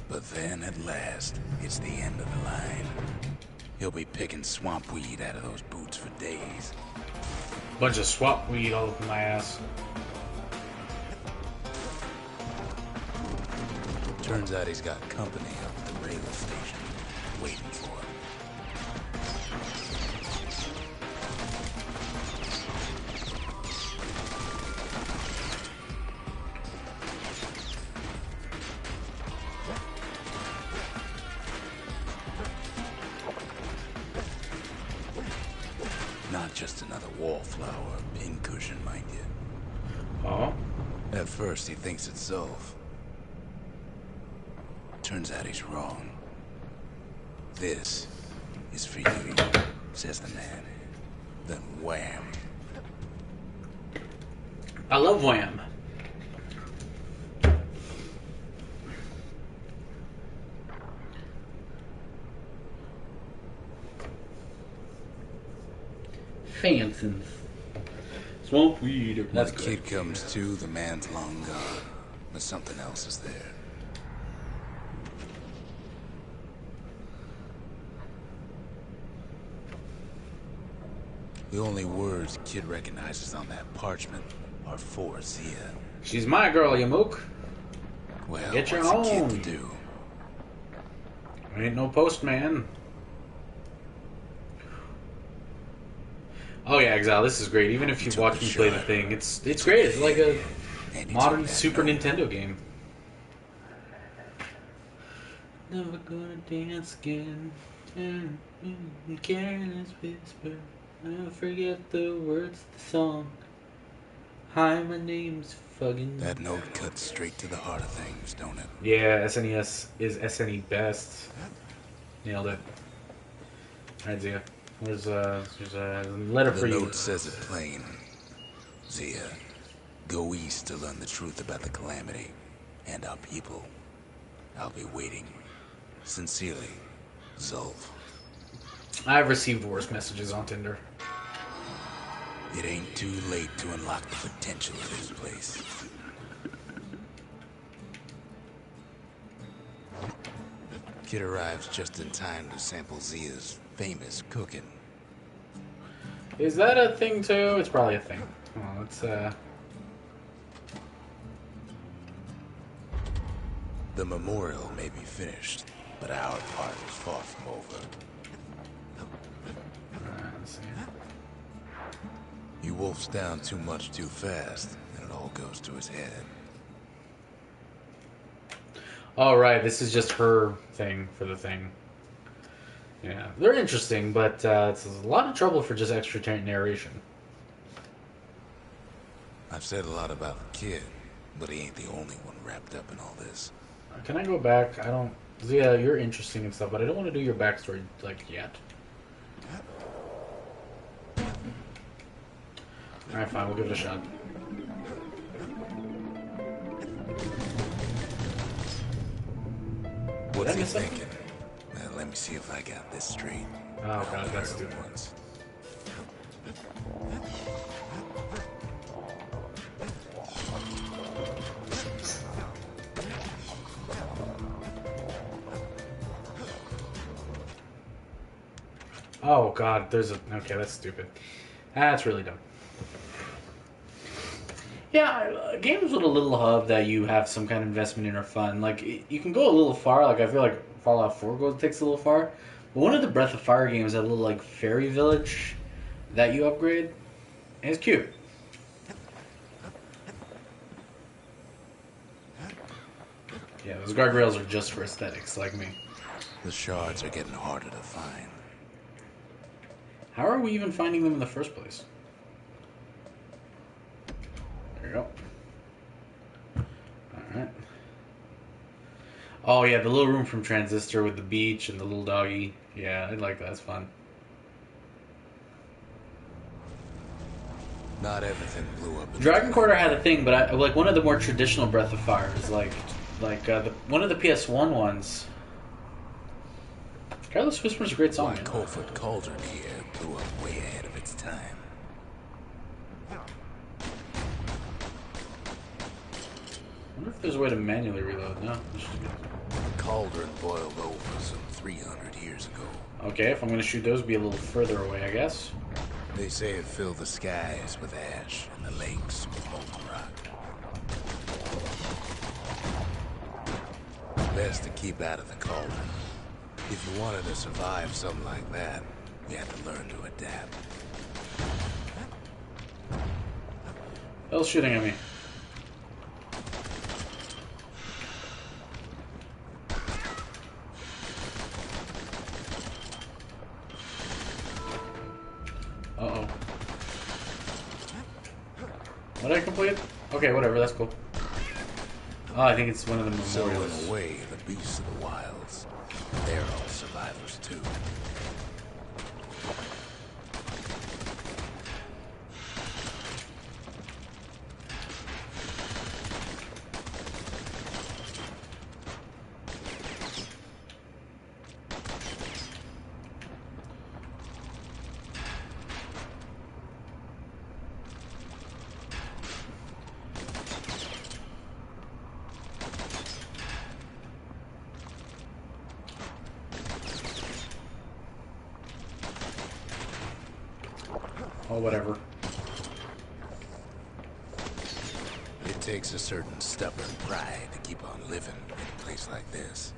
But then, at last, it's the end of the line. He'll be picking swamp weed out of those boots for days. Bunch of swamp weed all up in my ass. Turns out he's got company up at the railway station, waiting for him. Not just another wallflower, pincushion, mind you. Oh? At first, he thinks it's Zolf. Turns out he's wrong. This is for you, says the man. Then wham. I love Wham. Fansons. Swamp weed. When the kid comes to, the man's long gone. But something else is there. The only words the kid recognizes on that parchment are for Zia. She's my girl, you mook. Well, Get your what's a kid own. to do? Ain't no postman. Oh yeah, Exile, this is great. Even if you watch me play the thing, it's great. It's like a modern Super Nintendo game. Never gonna dance again. Careless whisper. I forget the words of the song. Hi, my name's Fuggins. That note cuts straight to the heart of things, don't it? Yeah, SNES is SNE best. Nailed it. Alright, Zia. There's a letter for The you. note says it plain. Zia, go east to learn the truth about the calamity and our people. I'll be waiting. Sincerely, Zolf. I've received worse messages on Tinder. It ain't too late to unlock the potential of this place. Kid arrives just in time to sample Zia's famous cooking. Is that a thing too? It's probably a thing. Well, let's The memorial may be finished, but our part is far from over. let's see. He wolfs down too much too fast, and it all goes to his head. All right, this is just her thing for the thing. Yeah, they're interesting, but it's a lot of trouble for just extra narration. I've said a lot about the kid, but he ain't the only one wrapped up in all this. Can I go back? I don't. Zia, you're interesting and stuff, but I don't want to do your backstory like yet. All right, fine. We'll give it a shot. What's he thinking? Well, let me see if I got this straight. Oh god, that's stupid. Once. Oh god, there's a. Okay, that's stupid. That's really dumb. Yeah, games with a little hub that you have some kind of investment in are fun. Like, you can go a little far. Like, I feel like Fallout 4 takes a little far. But one of the Breath of Fire games had a little, like, fairy village that you upgrade. And it's cute. Yeah, those guardrails are just for aesthetics, like me. The shards are getting harder to find. How are we even finding them in the first place? There you go. Alright. Oh yeah, the little room from Transistor with the beach and the little doggy. Yeah, I like that. That's fun. Not everything blew up. Dragon Quarter had a thing, but I like one of the more traditional Breath of Fires, one of the PS1 ones. Careless Whisper is a great song. Why Colford Cauldron here blew up way ahead of its time. I wonder if there's a way to manually reload. No. The cauldron boiled over some 300 years ago. Okay, if I'm going to shoot those, be a little further away, I guess. They say it filled the skies with ash and the lakes with molten rock. Best to keep out of the cauldron. If you wanted to survive something like that, you had to learn to adapt. Hell's shooting at me. Uh-oh. What did I complete? Okay, whatever, that's cool. Oh, I think it's one of the memorials. So in a way, the beasts of the wilds, they're all survivors too. Oh, whatever. It takes a certain stubborn pride to keep on living in a place like this.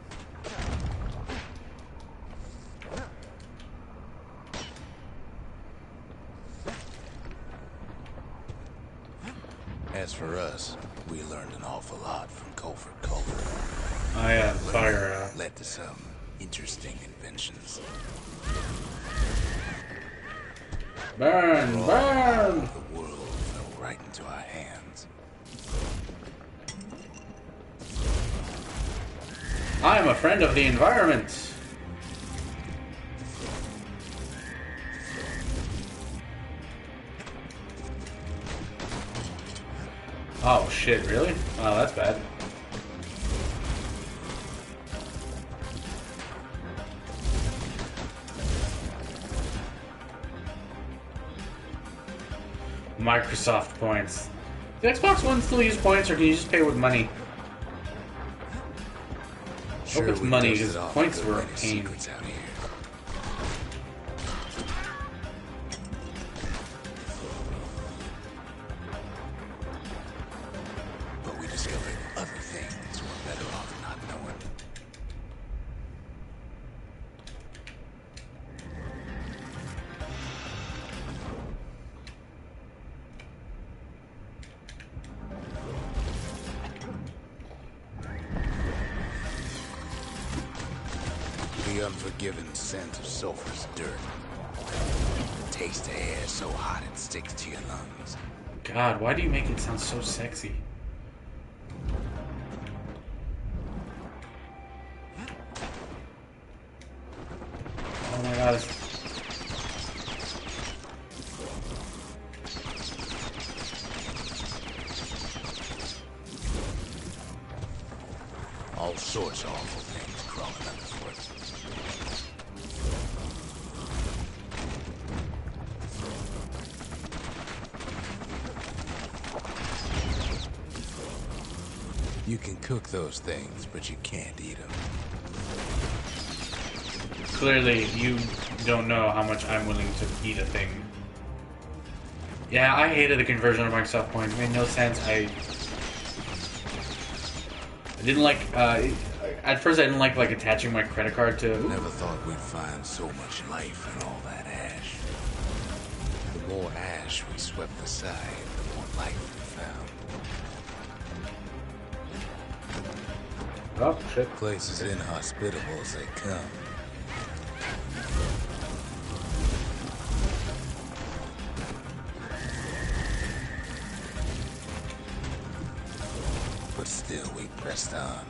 As for us, we learned an awful lot from Colford Cauldron. Oh yeah, fire. Led to some interesting inventions. Burn! Burn! The world fell right into our hands. I am a friend of the environment. Oh shit, really? Oh, that's bad. Microsoft points. Does Xbox One still use points, or can you just pay with money? I hope it's money, because points were a pain. But we discovered other things we're better off not knowing. The unforgiving scent of sulfurous dirt. Taste the air so hot it sticks to your lungs. God, why do you make it sound so sexy? Oh my god. All sorts of awful things crawling underfoot. You can cook those things, but you can't eat them. Clearly, you don't know how much I'm willing to eat a thing. Yeah, I hated the conversion of Microsoft points. It made no sense. I didn't like, at first I didn't like attaching my credit card to... Never thought we'd find so much life in all that ash. The more ash we swept aside, the more life we found. Oh, shit. Place as inhospitable as they come. But still we pressed on.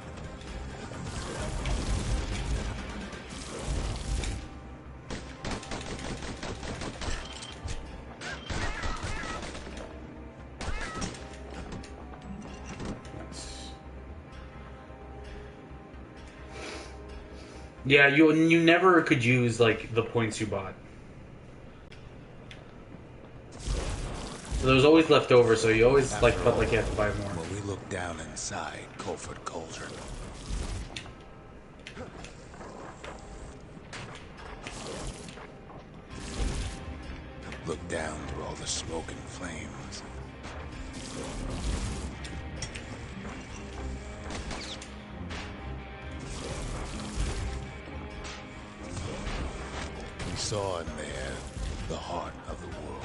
Yeah, you never could use like the points you bought. So there was always left over, so you always like felt like you had to buy more. When we look down inside Colford Cauldron, look down through all the smoke and flames. We saw in there the heart of the world.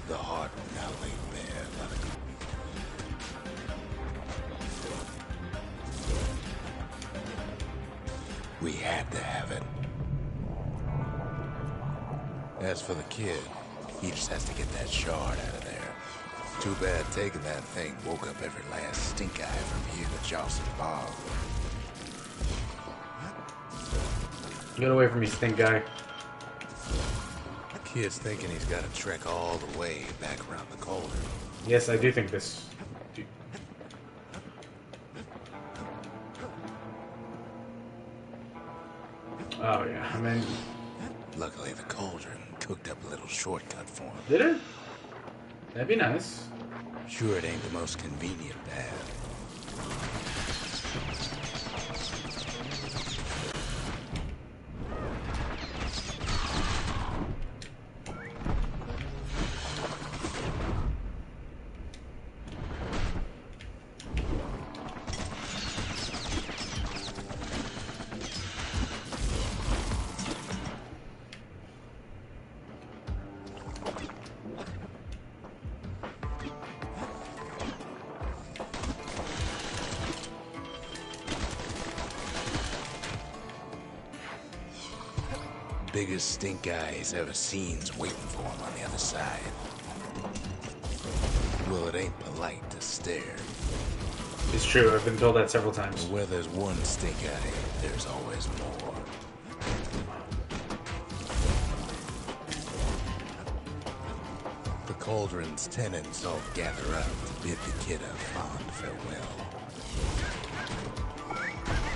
The heart now laid bare by the... We had to have it. As for the kid, he just has to get that shard out of there. Too bad taking that thing woke up every last stink eye from here to Jocelyn Bog. Get away from me, stink guy. Kid's thinking he's got to trek all the way back around the cauldron. Yes, I do think this. Oh yeah, I mean. Luckily, the cauldron cooked up a little shortcut for him. Did it? That'd be nice. Sure, it ain't the most convenient path. Biggest stink eye he's ever seen's waiting for him on the other side. Well, it ain't polite to stare. It's true, I've been told that several times. But where there's one stink eye, there's always more. The cauldron's tenants all gather up to bid the kid a fond farewell.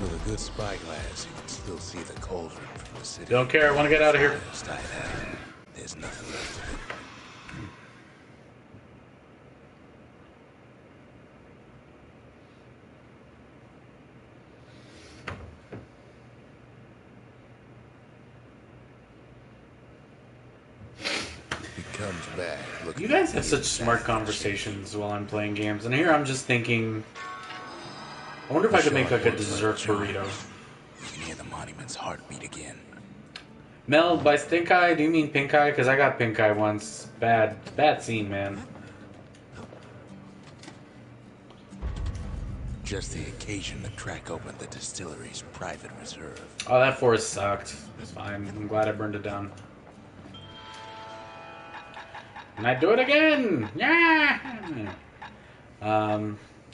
With a good spyglass, you can still see the cauldron from the city. Don't care, I want to get out of here. There's nothing left of it. He comes back looking. You guys have such smart conversations while I'm playing games, and here I'm just thinking, I wonder if I could make like a dessert burrito. You can hear the monument's heartbeat again. Mel, by stink eye, do you mean pink eye? Because I got pink eye once. Bad scene, man. Just the occasion to crack open the distillery's private reserve. Oh, that forest sucked. It's fine. I'm glad I burned it down. And I do it again! Yeah!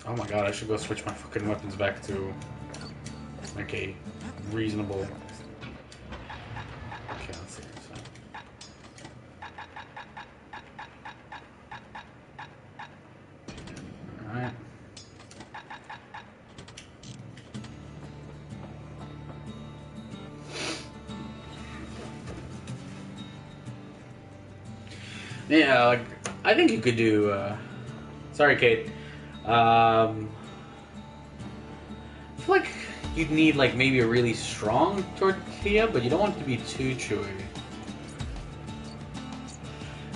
Oh my god, I should go switch my fucking weapons back to like a reasonable. Okay, let's see. Alright. Yeah, like, I think you could do, sorry, Kate. I feel like you'd need, like, maybe a really strong tortilla, but you don't want it to be too chewy.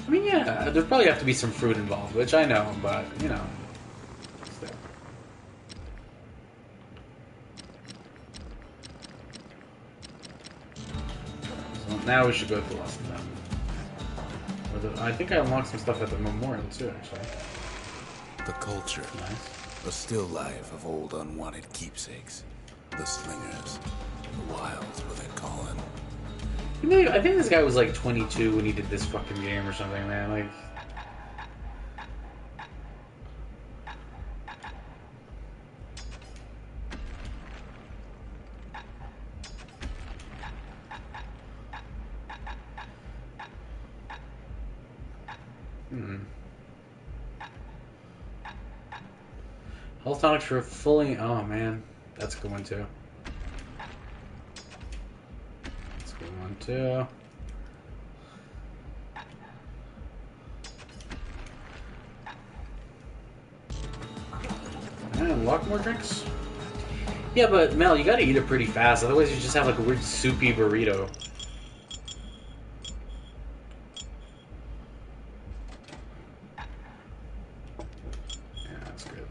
I mean, yeah, there'd probably have to be some fruit involved, which I know, but, you know. Still. So now we should go to the lesson then. I think I unlocked some stuff at the memorial too, actually. The culture. Nice. A still life of old unwanted keepsakes. The slingers. The wilds, what they're calling. I think this guy was like 22 when he did this fucking game or something, man. Like, Health tonics for fully. Oh man, that's a good one too. That's a good one too. And unlock more drinks. Yeah, but Mel, you gotta eat it pretty fast. Otherwise, you just have like a weird soupy burrito. Yeah, that's good.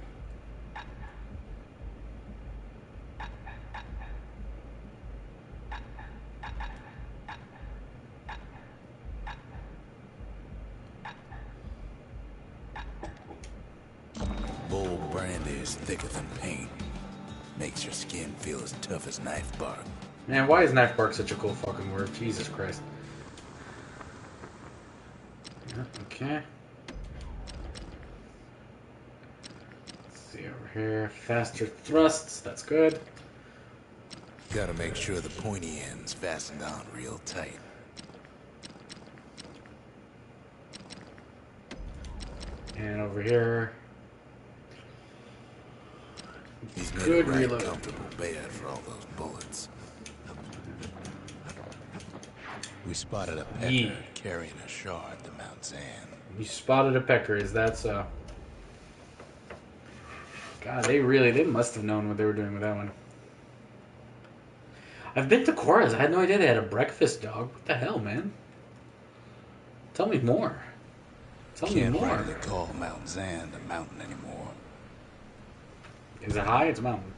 Bold brandy is thicker than paint. Makes your skin feel as tough as knife bark. Man, why is knife bark such a cool fucking word? Jesus Christ. Yeah, okay. Let's see over here. Faster thrusts. That's good. Gotta make sure the pointy end's fastened on real tight. And over here. He's made Good a right reload. comfortable bed for all those bullets. We spotted a pecker Yee. carrying a shard to Mount Zan. You spotted a pecker. Is that so? God, they must have known what they were doing with that one. I've been to Cora's. I had no idea they had a breakfast dog. What the hell, man? Tell me more. Tell me Can't more. rightly call Mount Zan a mountain anymore. Is it high? It's a mountain.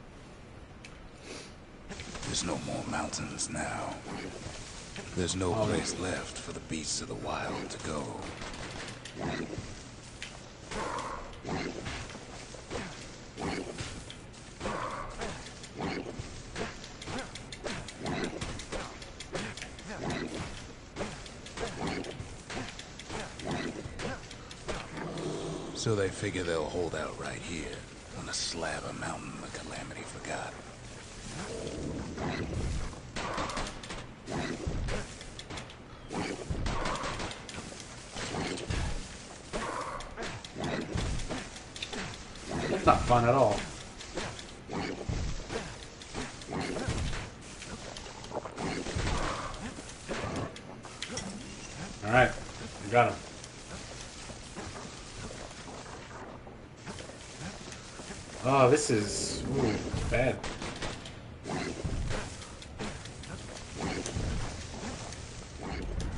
There's no more mountains now. There's no place left for the beasts of the wild to go. So they figure they'll hold out right here, on a slab of mountain the Calamity forgot. That's not fun at all. Alright, I got him. Oh, this is bad.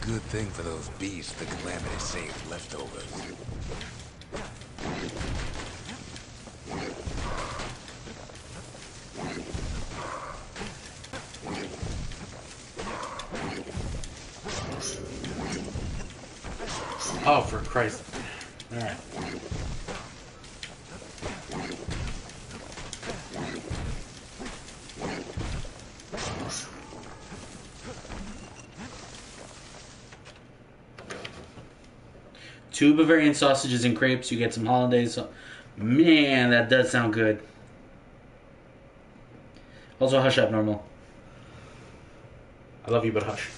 Good thing for those beasts the Calamity saved leftovers. Oh, for Christ. Alright. Two Bavarian sausages and crepes. You get some hollandaise. So man, that does sound good. Also, hush up, normal. I love you, but hush.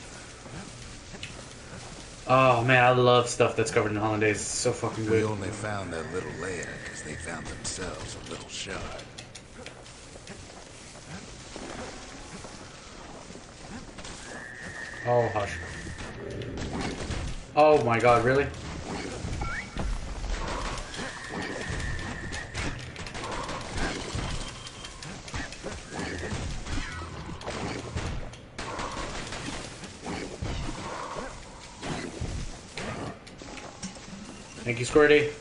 Oh man, I love stuff that's covered in hollandaise. It's so fucking We good. only found that little layer because they found themselves a little shard. Oh, hush. Oh my god, really? Thank you, Squirty.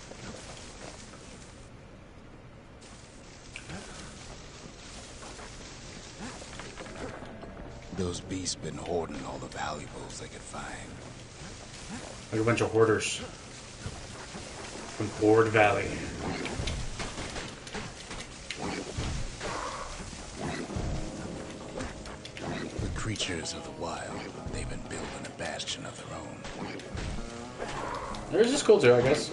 Those beasts been hoarding all the valuables they could find. Like a bunch of hoarders. From Hoard Valley. The creatures of the wild, they've been building a bastion of their own. Theirs is cool too, I guess.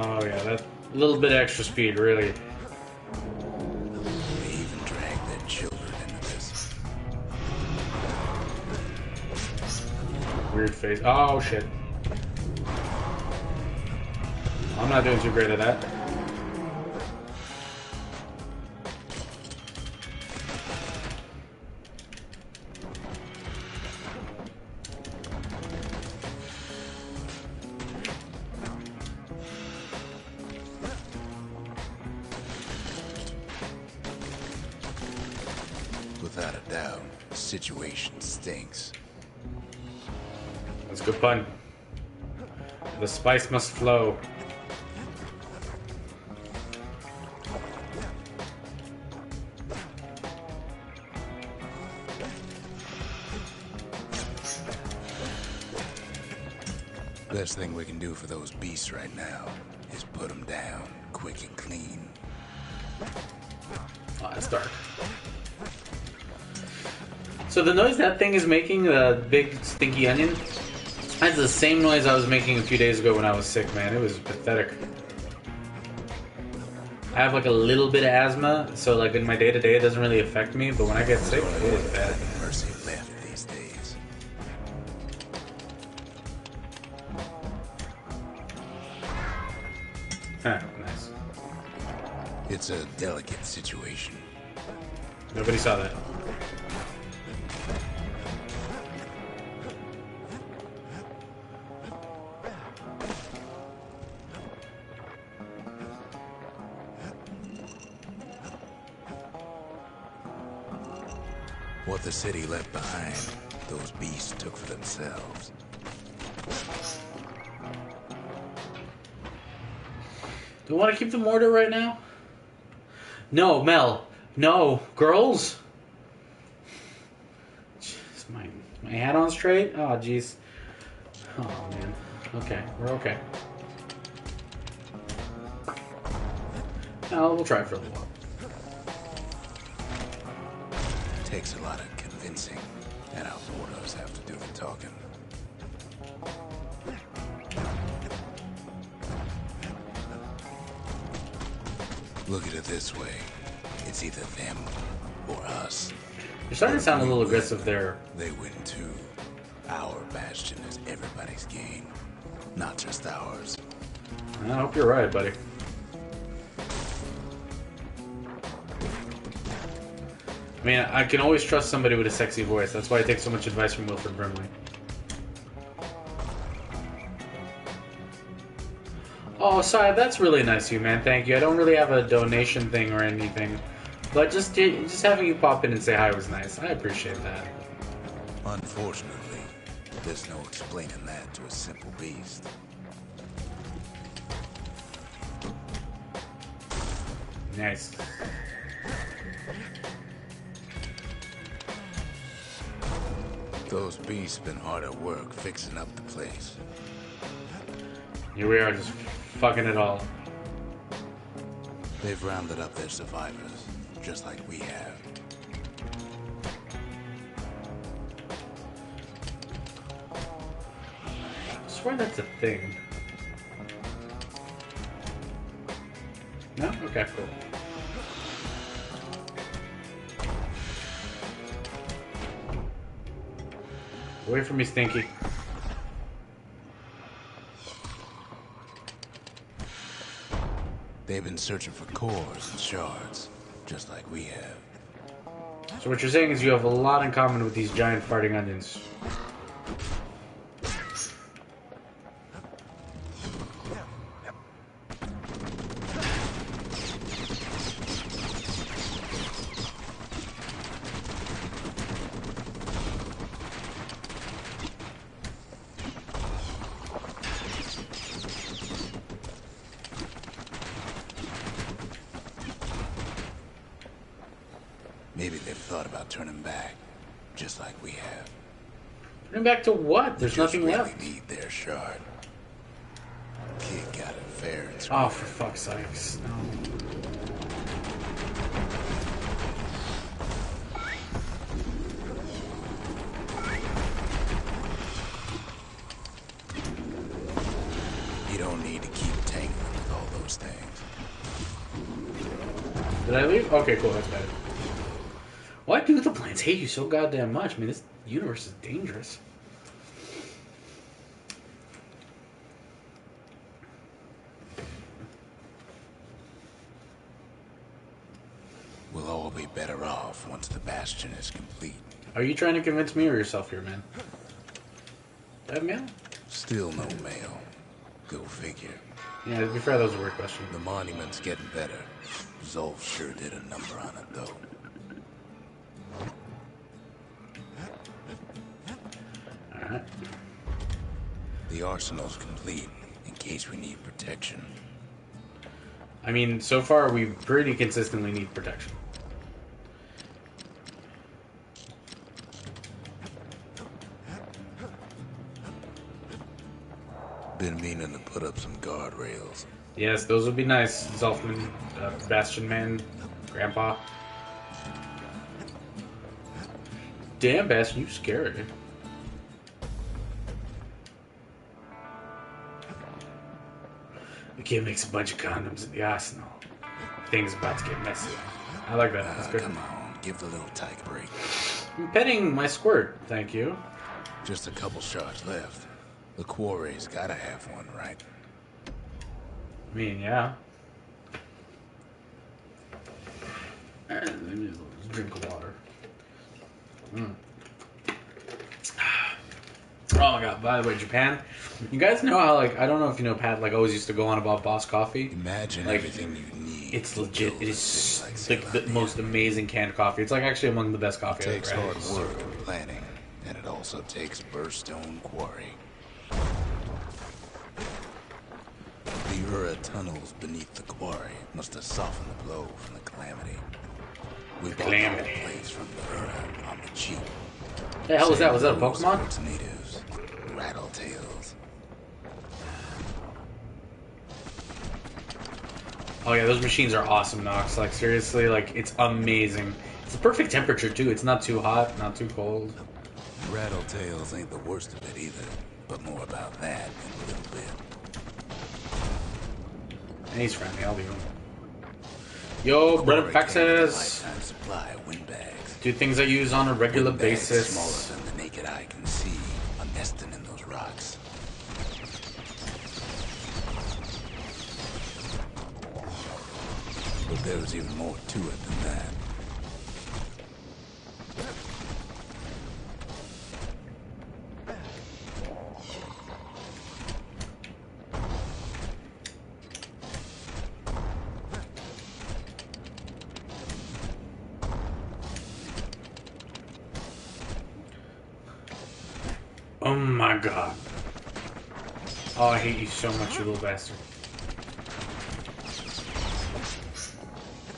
Oh yeah, that little bit extra speed, really. They even drag their children into this. Weird face. Oh shit. I'm not doing too great at that. Without a doubt, the situation stinks. That's a good pun. The spice must flow. Best thing we can do for those beasts right now is put them down quick and clean. Oh, that's dark. So the noise that thing is making, the big stinky onion, that's the same noise I was making a few days ago when I was sick, man. It was pathetic. I have like a little bit of asthma, so like in my day-to-day it doesn't really affect me, but when I get sick, it is bad. Mercy left these days. Huh, nice. It's a delicate situation. Nobody saw that. What the city left behind, those beasts took for themselves. Do you want to keep the mortar right now? No, Mel. No. Girls? Is my hat on straight? Oh, jeez. Oh, man. Okay, we're okay. No, we'll try for a little while. Takes a lot of convincing, and our mortars have to do the talking. Look at it this way. It's either them or us. You're starting to sound a little aggressive there. They win too. Our Bastion is everybody's game, not just ours. I hope you're right, buddy. I mean, I can always trust somebody with a sexy voice. That's why I take so much advice from Wilford Brimley. Oh, sorry, that's really nice of you, man. Thank you. I don't really have a donation thing or anything, but just having you pop in and say hi was nice. I appreciate that. Unfortunately, there's no explaining that to a simple beast. Nice. Those beasts been hard at work fixing up the place. Here we are, just fucking it all. They've rounded up their survivors, just like we have. I swear that's a thing. No? Okay, cool. Away from me, Stinky. They've been searching for cores and shards, just like we have. So what you're saying is you have a lot in common with these giant farting onions. Maybe they've thought about turning back, just like we have. Turning back to what? There's nothing really left. Need their shard. Kid got it fair and Oh, square. for fuck's sakes. No. You don't need to keep tangling with Did I leave? Okay, cool. That's better. Why do the plants hate you so goddamn much? I mean, this universe is dangerous. We'll all be better off once the Bastion is complete. Are you trying to convince me or yourself here, man? Do I have mail? Still no mail. Go figure. Yeah, to be fair, that was a weird question. The monument's getting better. Zolf sure did a number on it, though. Alright. The arsenal's complete, in case we need protection. I mean, so far we pretty consistently need protection. Been meaning to put up some guardrails. Yes, those would be nice. Zolfman, Bastion Man, Grandpa. Damn, Bastion, you scary. The kid makes a bunch of condoms in the arsenal. Things about to get messy. I like that. That's good. Come on, give the little tyke a break. I'm petting my squirt, thank you. Just a couple shards left. The quarry's gotta have one, right? I mean, yeah. Let me drink of water. Oh my god, by the way, Japan. You guys know how, like, I don't know if you know, Pat, like, always used to go on about Boss Coffee. Imagine like, everything you need. It's legit. It is like the most amazing canned coffee. It's like actually among the best coffee It takes I've ever hard had. work and planning, and it also takes Burstone Quarry. The Ura tunnels beneath the quarry must have softened the blow from the calamity. We bought the whole place from the Ura on the cheap. The hell was that? Was that a Those Pokemon? its natives, Rattletails. Oh yeah, those machines are awesome, Nox. Like seriously, like it's amazing. It's the perfect temperature too. It's not too hot, not too cold. Rattletails ain't the worst of it either, but more about that in a little bit. And he's friendly. I'll leave him. Yo, Brennan Faxes. Lifetime supply of windbags. Do things I use on a regular Windbags basis. smaller than the naked eye can see are nesting in those rocks. But there's even more to it than that. Oh my god. Oh, I hate you so much, you little bastard.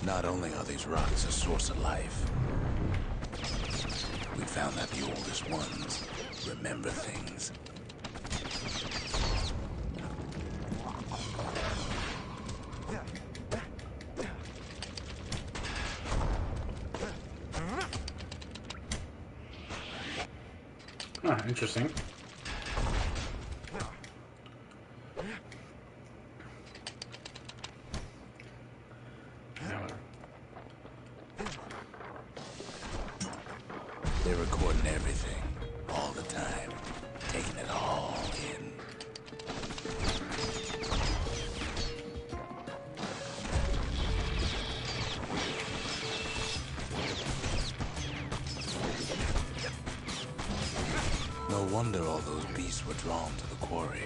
Not only are these rocks a source of life, we found that the oldest ones remember things. Huh, interesting. They're recording everything, all the time, taking it all in. No wonder all those beasts were drawn to the quarry.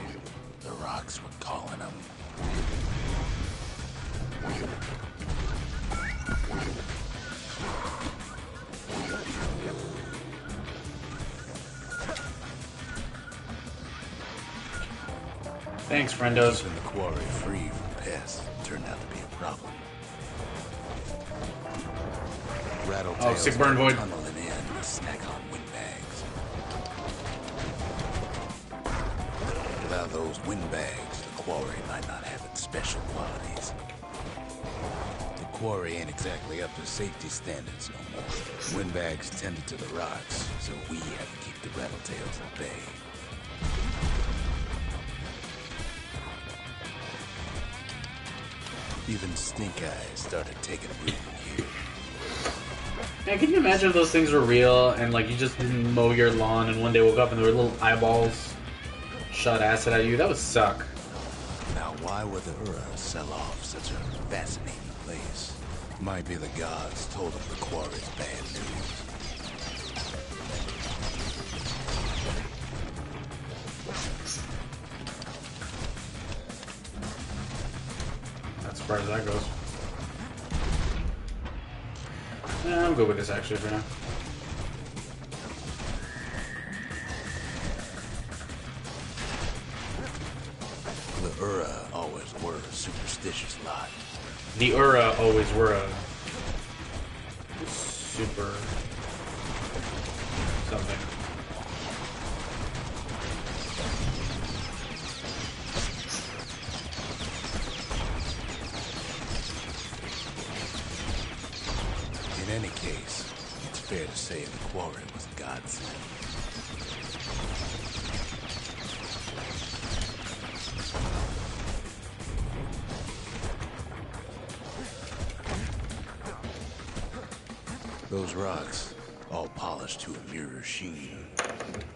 The rocks were calling them. Thanks, friendos. Keeping the quarry free from pests turned out to be a problem. Rattletails Oh, sick burn void. tunneling in to snack on windbags. Without those windbags, the quarry might not have its special qualities. The quarry ain't exactly up to safety standards no more. Windbags tended to the rocks, so we have to keep the rattletails at bay. Even Stink Eyes started taking root here. Man, can you imagine if those things were real and like you just didn't mow your lawn and one day woke up and there were little eyeballs shot acid at you? That would suck. Now, why would the Ura sell off such a fascinating place? Might be the gods told them the quarry's bad news. As far as that goes. Yeah, I'm good with this actually for now. The Ura always were a superstitious lot. The Ura always were a super something. In any case, it's fair to say the quarry was godsend. Those rocks, all polished to a mirror sheen.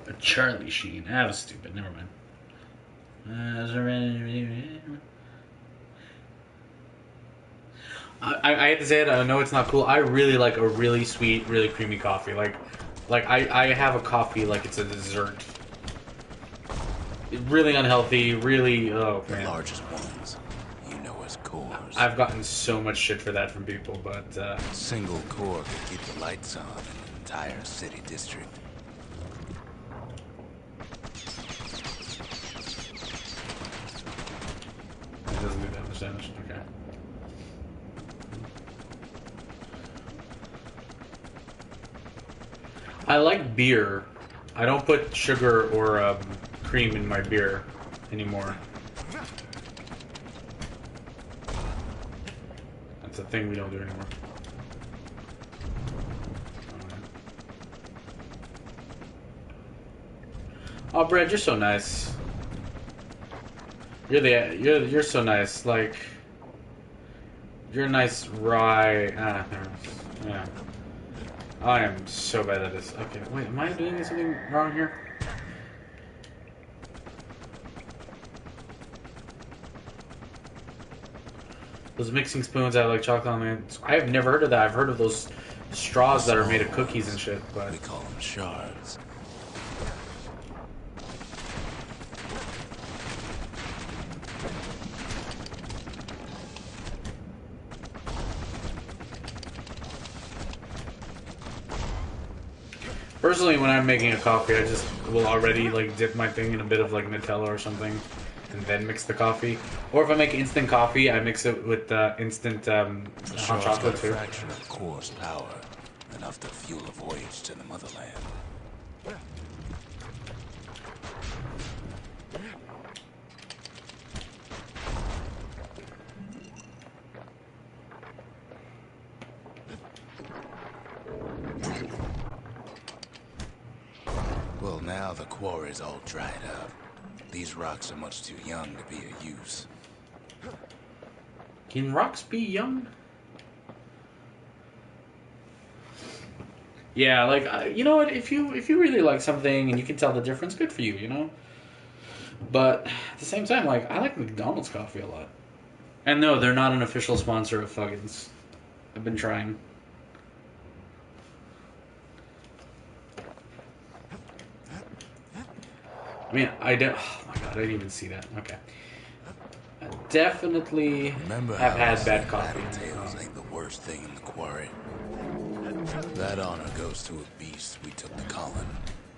A Charlie Sheen. That was stupid. Never mind. I hate to say it. I know it's not cool. I really like a really sweet, really creamy coffee. Like I have a coffee like it's a dessert. Really unhealthy. Really, oh The man. largest ones, you know as cores. I've gotten so much shit for that from people, but A single core could keep the lights on in an entire city district. it doesn't do that much damage. Okay. I like beer. I don't put sugar or cream in my beer anymore. That's a thing we don't do anymore. Oh, Brad, you're so nice. You're so nice. Like you're a nice rye. Yeah. I am so bad at this. Okay, wait, am I doing something wrong here? Those mixing spoons I like chocolate on them. I have never heard of that. I've heard of those straws that are made of cookies and shit, but We call them shards. personally, when I'm making a coffee, I just will already like dip my thing in a bit of like Nutella or something, and then mix the coffee. Or if I make instant coffee, I mix it with instant hot chocolate A too. fraction of core's power, enough to fuel a voyage to the motherland. Well, now the quarry's all dried up. These rocks are much too young to be of use. Can rocks be young? Yeah, like you know what? If you really like something and you can tell the difference, good for you, you know. But at the same time, like I like McDonald's coffee a lot. And no, they're not an official sponsor of Fuggins. I've been trying. I mean, I don't. Oh my god, I didn't even see that. Okay. I definitely Remember have how I had said bad coffee. Tails ain't the worst thing in the quarry? That honor goes to a beast we took to Colin,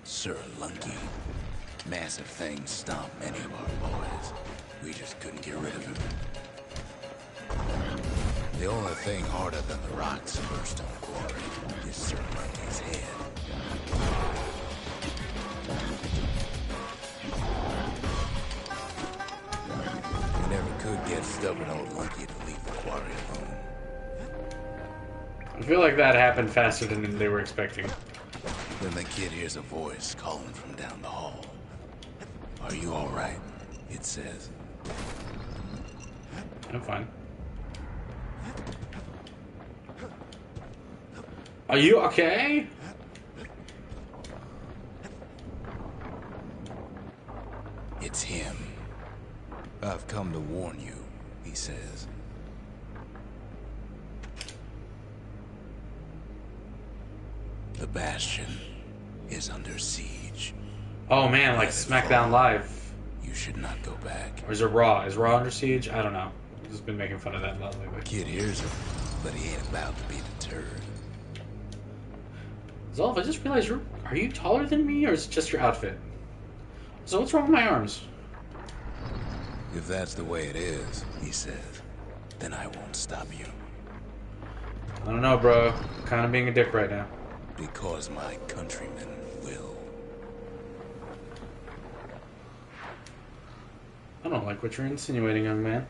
Sir Lunky. Massive thing stomped many of our boys. We just couldn't get rid of him. The only thing harder than the rocks first on the quarry is Sir Lunky's head. We never could get stubborn old Lunky to leave the quarry alone. I feel like that happened faster than they were expecting. Then the kid hears a voice calling from down the hall. "Are you all right?" it says. I'm fine. Are you okay? It's him. I've come to warn you, he says. The Bastion is under siege. Oh man, like SmackDown Live. You should not go back. Or is it Raw? Is Raw under siege? I don't know. I've just been making fun of that a lot lately. Kid hears him, but he ain't about to be deterred. Zolf, I just realized are you taller than me, or is it just your outfit? So what's wrong with my arms? If that's the way it is, he says, then I won't stop you. I don't know, bro. I'm kind of being a dick right now. Because my countrymen will. I don't like what you're insinuating, young man.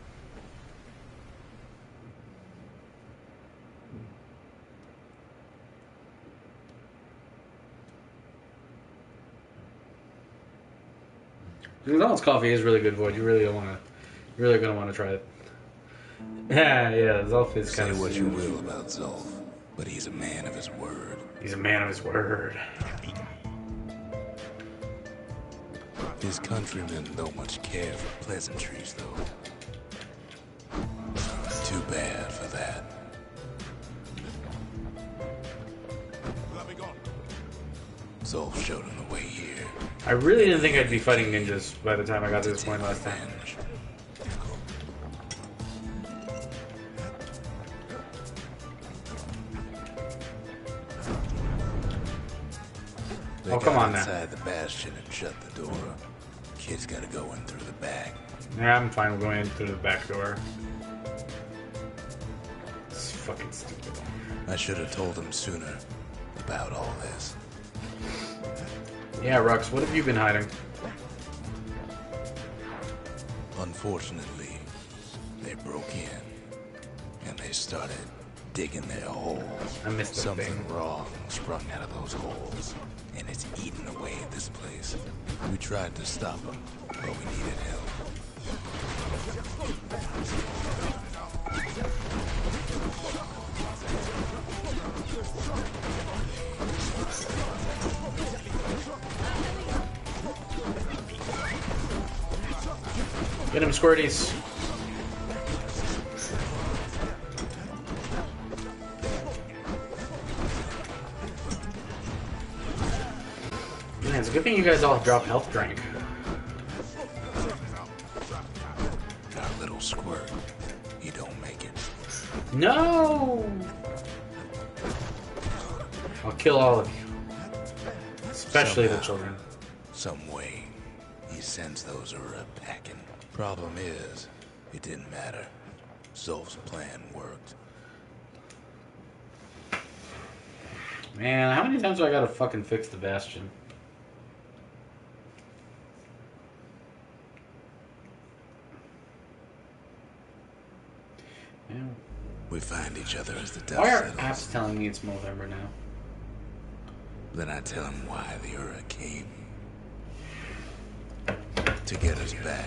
McDonald's coffee is really good, Void. You really don't want to. You're really gonna want to try it. Yeah, Zolf is kind of. Say what you will about Zolf, but he's a man of his word. He's a man of his word. His countrymen don't much care for pleasantries, though. Too bad for that. Zolf showed him the way here. I really didn't think I'd be fighting ninjas by the time I got to this point last time. They come on now. Inside the Bastion and shut the door. Kid's gotta go in through the back. Yeah, I'm fine with going in through the back door. It's fucking stupid. I should have told him sooner about all this. Yeah, Rux, what have you been hiding? Unfortunately, they broke in and they started digging their holes. I missed the Something thing. wrong sprung out of those holes, and it's eating away at this place. We tried to stop them, but we needed help. Get him, Squirties. Man, it's a good thing you guys all drop health drink. Our little squirt, he don't make it. No! I'll kill all of you. Especially the children. Some way, he sends those Ura packing. Problem is, it didn't matter. Zolf's plan worked. Man, how many times do I gotta fucking fix the Bastion? Yeah. We find each other as the dust Why are settles. apps telling me it's Movember now? Then I tell him why the Ura came. To get us back.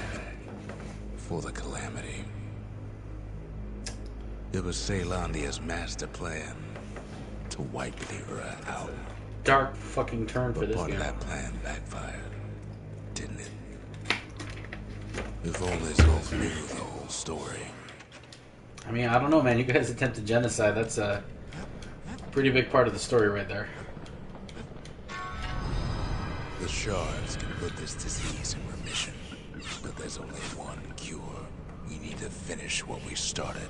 For the Calamity. It was Caelondia's master plan to wipe the Ura out. Dark fucking turn for But this part game. of that plan backfired, didn't it? If only Zolf knew the whole story. I mean, I don't know, man. You guys attempted genocide. That's a pretty big part of the story right there. The shards can put this disease in remission, but there's only one cure. We need to finish what we started.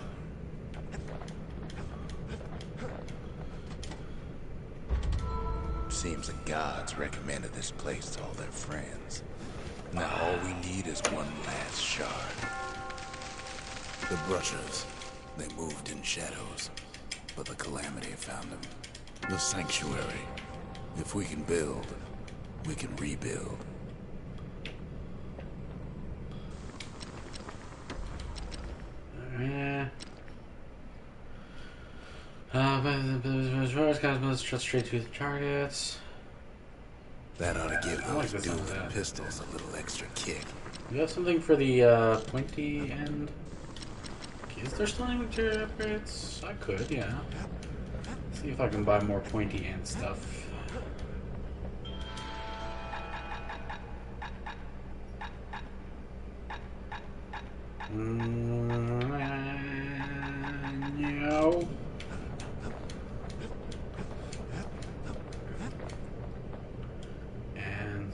Seems the gods recommended this place to all their friends. Now all we need is one last shard. The Brushers, they moved in shadows, but the Calamity found them. The Sanctuary. If we can build, we can rebuild. Straight to the targets. That ought to give I like those the sound of dual that. pistols a little extra kick. You have something for the pointy end? Is there still any material upgrades? I could, yeah. See if I can buy more pointy ant stuff. No. And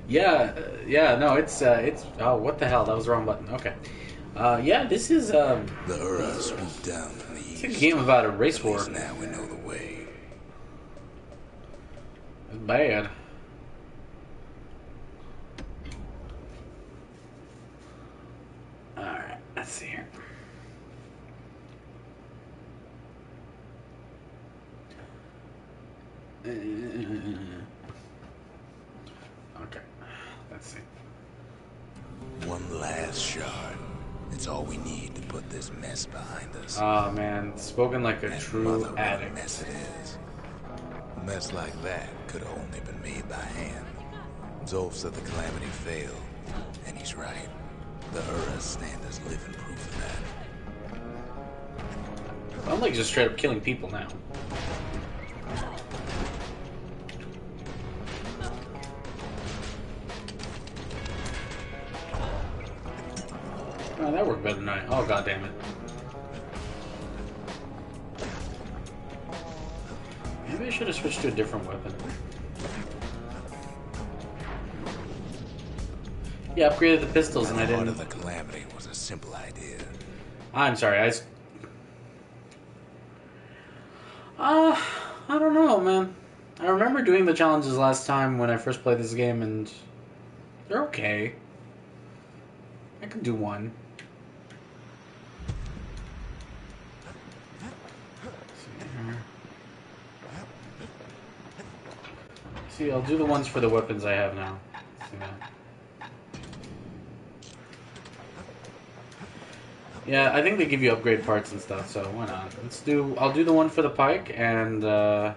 yeah, no, it's oh, what the hell? That was the wrong button. Okay. Yeah, this is The Ura swooped down from the east. it's a game about a race war. Now we know the way. It's bad. Alright, let's see here. Okay, let's see. One last shard. It's all we need to put this mess behind us. Oh man, spoken like a And true mother, what a addict. mess it is. A mess like that could have only been made by hand. Zolf said the Calamity failed, and he's right. The Ura stand as living proof of that. I'm like just straight up killing people now. Oh, that worked better than I. Oh, god damn it. Maybe I should have switched to a different weapon. Yeah, upgraded the pistols and I The heart didn't. of the Calamity was a simple idea. I'm sorry, I don't know, man. I remember doing the challenges last time when I first played this game, and they're okay. I can do one. See, I'll do the ones for the weapons I have now. See that? Yeah, I think they give you upgrade parts and stuff, so why not? I'll do the one for the pike, and, there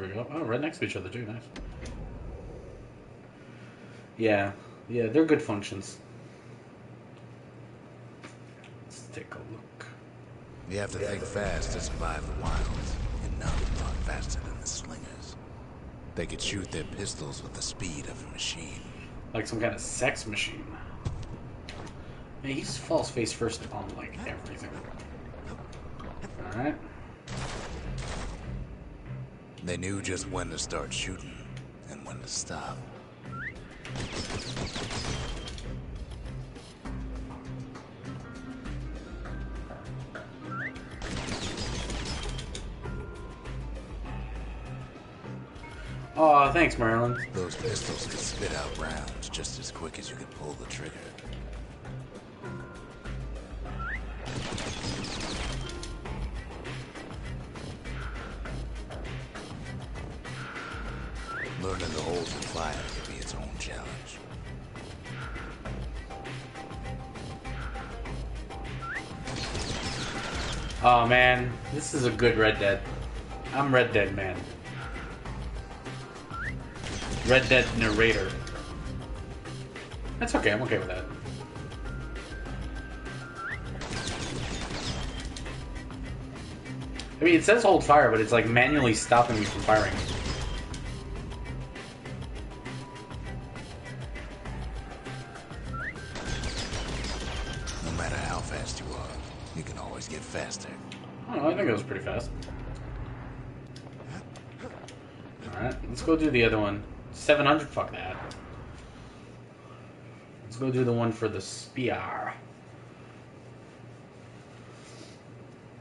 we go. Oh, right next to each other, too. Nice. Yeah, they're good functions. Let's take a look. You have to think fast to survive the wilds, and none a lot faster than the slingers. They could shoot their pistols with the speed of a machine. Like some kind of sex machine. Man, he just falls face first on, like, everything. Alright. They knew just when to start shooting, and when to stop. Oh, thanks, Marilyn. Those pistols could spit out rounds just as quick as you could pull the trigger. Learning to hold the fire could be its own challenge. Oh, man. This is a good Red Dead. I'm Red Dead, man. Red Dead narrator. That's okay, I'm okay with that. I mean, it says hold fire, but it's like manually stopping me from firing. No matter how fast you are, you can always get faster. Oh, I think it was pretty fast. Alright, let's go do the other one. 700, fuck that. Let's go do the one for the spear.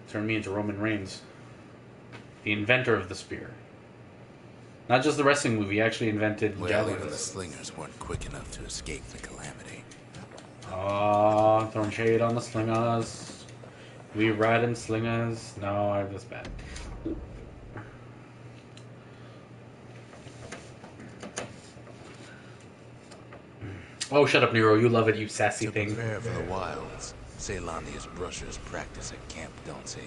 Turn me into Roman Reigns. The inventor of the spear. Not just the wrestling movie, he actually invented Well, javelins. even the slingers weren't quick enough to escape the Calamity. Oh, throwing shade on the slingers. We ride in slingers. No, I was bad. Oh, shut up, Nero. You love it, you sassy To thing. prepare for the wilds, Ceylonia's brushers practice at Camp Dauncey.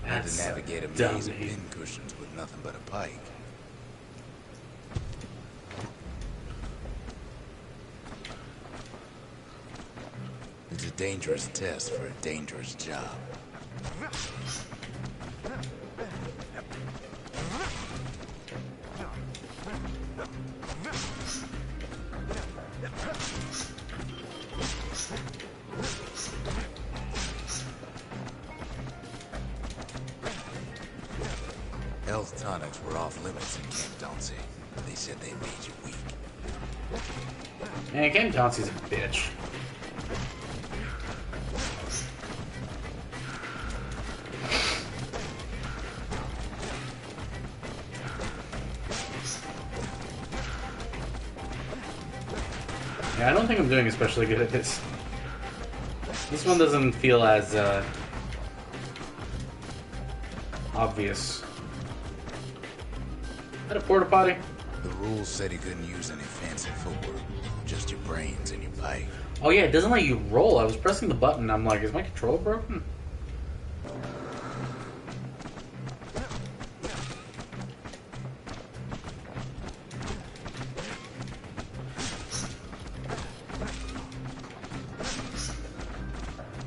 Had to That's navigate a dumb maze of name. pincushions with nothing but a pike. It's a dangerous test for a dangerous job. Health tonics were off limits in Camp Dauncey. They said they made you weak. Man, Ken Chauncey's a bitch. Yeah, I don't think I'm doing especially good at this. This one doesn't feel as obvious. At a porta potty. The rules said he couldn't use any fancy footwork, just your brains and your pike. Oh yeah, it doesn't let you roll. I was pressing the button. I'm like, is my controller broken?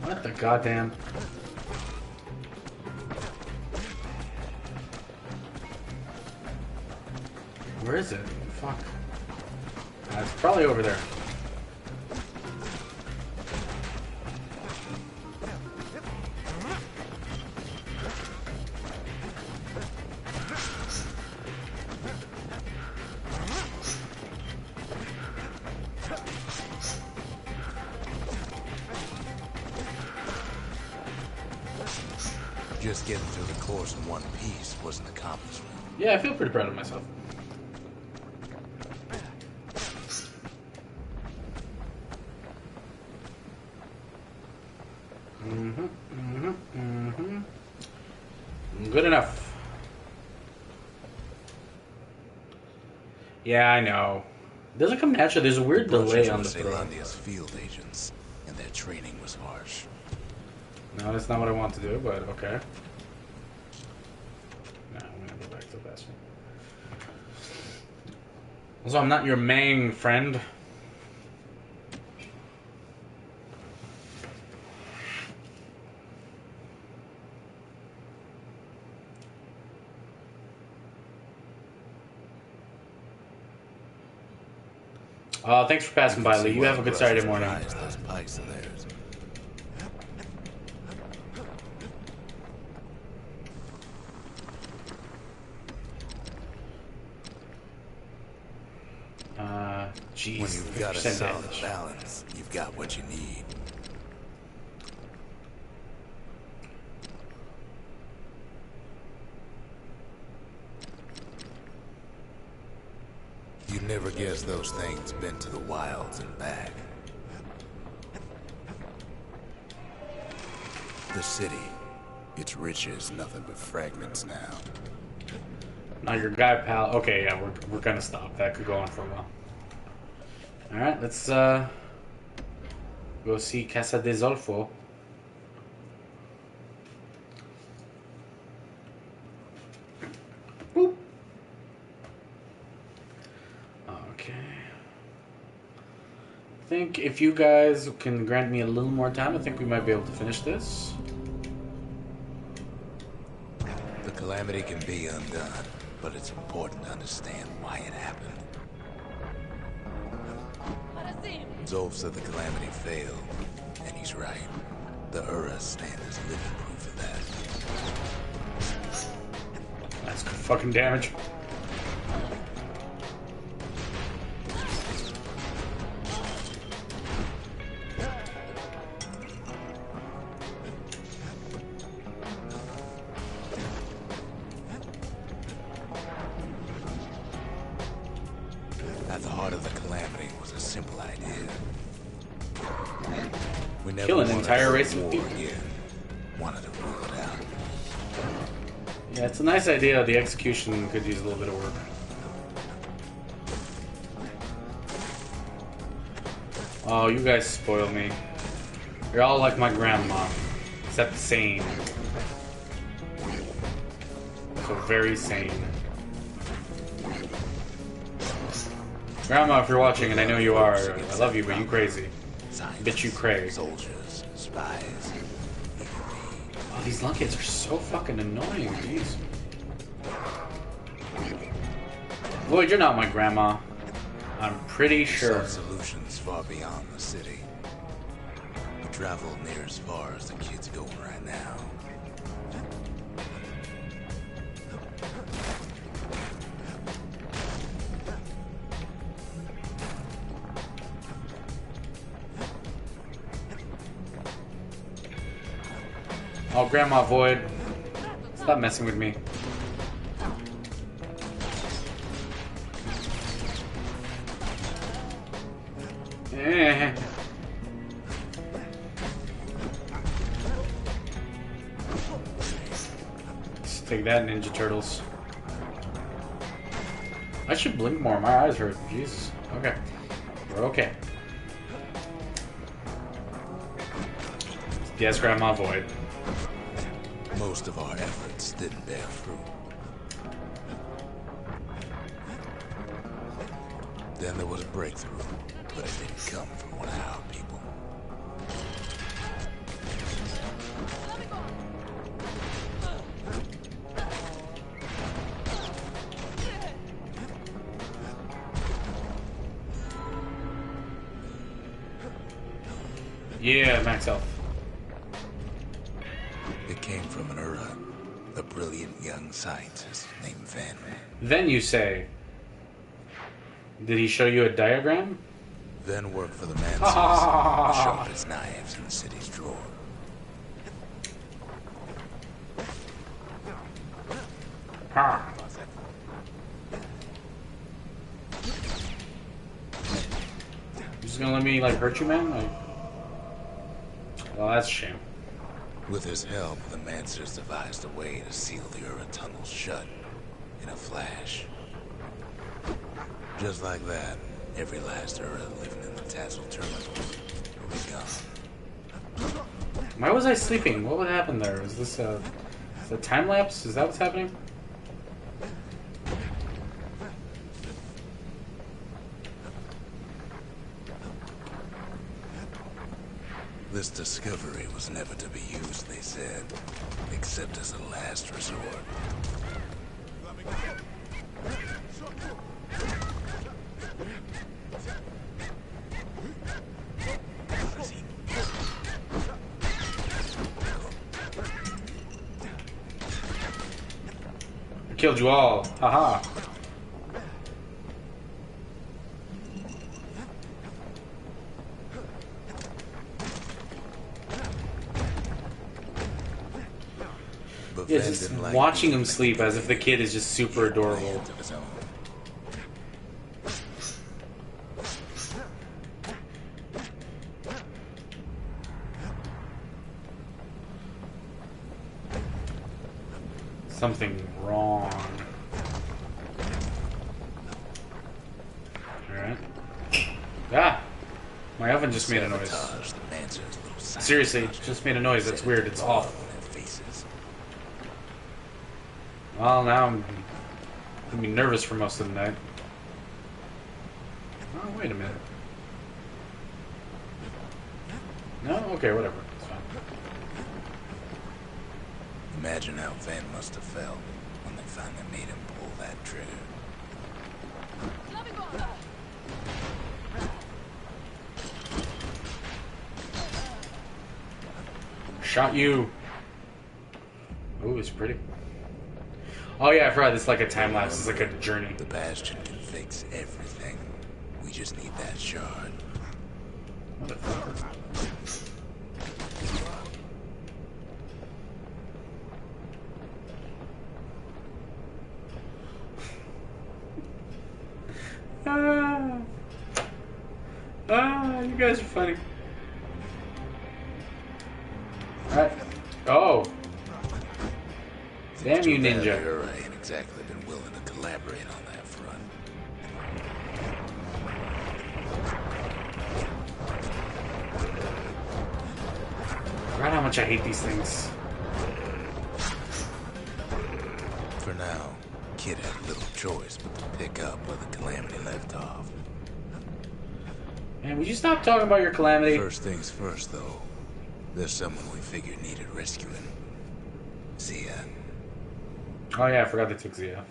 What the goddamn? Where is it? Fuck. It's probably over there. Just getting through the course in one piece was an accomplishment. Yeah, I feel pretty proud of myself. Good enough. Yeah, I know. It doesn't come naturally. There's a weird delay on the throw. Celandia's field agents, and their training was harsh. No, that's not what I want to do, but okay. No, I'm gonna go back to Bastion. Also, I'm not your Mang friend. Thanks for passing by, Lee. You have a good Saturday morning. Those pikes are theirs. Jeez. When you've got a 50% solid damage. balance, you've got what you need. You'd never guess those things been to the wilds and back. The city, its riches, nothing but fragments now. Not your guy, pal. Okay, yeah, we're gonna stop. That could go on for a while. Alright, let's go see Casa de Zolfo. Boop. Okay. I think if you guys can grant me a little more time, I think we might be able to finish this. The calamity can be undone, but it's important to understand why it happened. Zolf said the calamity failed, and he's right. The Ura stand as living proof of that. That's good fucking damage. At the heart of the calamity was a simple idea. We never Kill an wanted entire to race of war people. again. Wanted to rule it out. Yeah, it's a nice idea. The execution could use a little bit of work. Oh, you guys spoil me. You're all like my grandma, except sane. So very sane. Grandma, if you're watching, and I know you are, I love you, but you crazy. Bitch, you cray. Soldiers, spies. Oh, these lunkheads are so fucking annoying, jeez. Lloyd, you're not my grandma. I'm pretty sure. Some solutions far beyond the city. We travel near as far as the kid's going right now. Oh, Grandma Void. Stop messing with me. Eh. Let's take that, Ninja Turtles. I should blink more. My eyes hurt. Jesus. Okay. We're okay. Yes, Grandma Void. Most of our efforts didn't bear fruit. Then there was a breakthrough, but it didn't come from one of our people. Yeah, max health. It came from an Ura, a brilliant young scientist named Ven. Then you say, did he show you a diagram? Ven worked for the man the sharpest knives in the city's drawer. Ha. You just gonna let me like hurt you, man? Like, well, that's a shame. With his help, the Mancers devised a way to seal the Ura tunnels shut in a flash. Just like that, every last Ura living in the Tassel terminal will be gone. Why was I sleeping? What would happen there? Was this a time lapse? Is that what's happening? This discovery was never to be used, they said, except as a last resort. I killed you all. Haha. But Yeah, Ven just didn't like watching being him sleep as if the kid is just super adorable. land of his own. Something wrong. Alright. Ah! My oven just made a noise. Sabotage the Mancers' little side Seriously, it project. just made a noise. That's weird. It's off. On their faces. Well, now I'm gonna be nervous for most of the night. Oh, wait a minute. No? Okay, whatever. It's fine. Imagine how Ven must have felt when they finally made him pull that trigger. Shot you. Ooh, it's pretty. Oh yeah, I forgot. It's like a time lapse. It's like a journey. The Bastion can fix everything. We just need that shard. Motherfucker. You guys are funny. Alright. Oh. Damn you, Too bad ninja. the Ura ain't exactly been willing to collaborate on that front. I forgot how much I hate these things. For now, choice but to pick up where the Calamity left off. Man, would you stop talking about your Calamity? First things first, though. There's someone we figured needed rescuing. Zia. Oh yeah, I forgot they took Zia.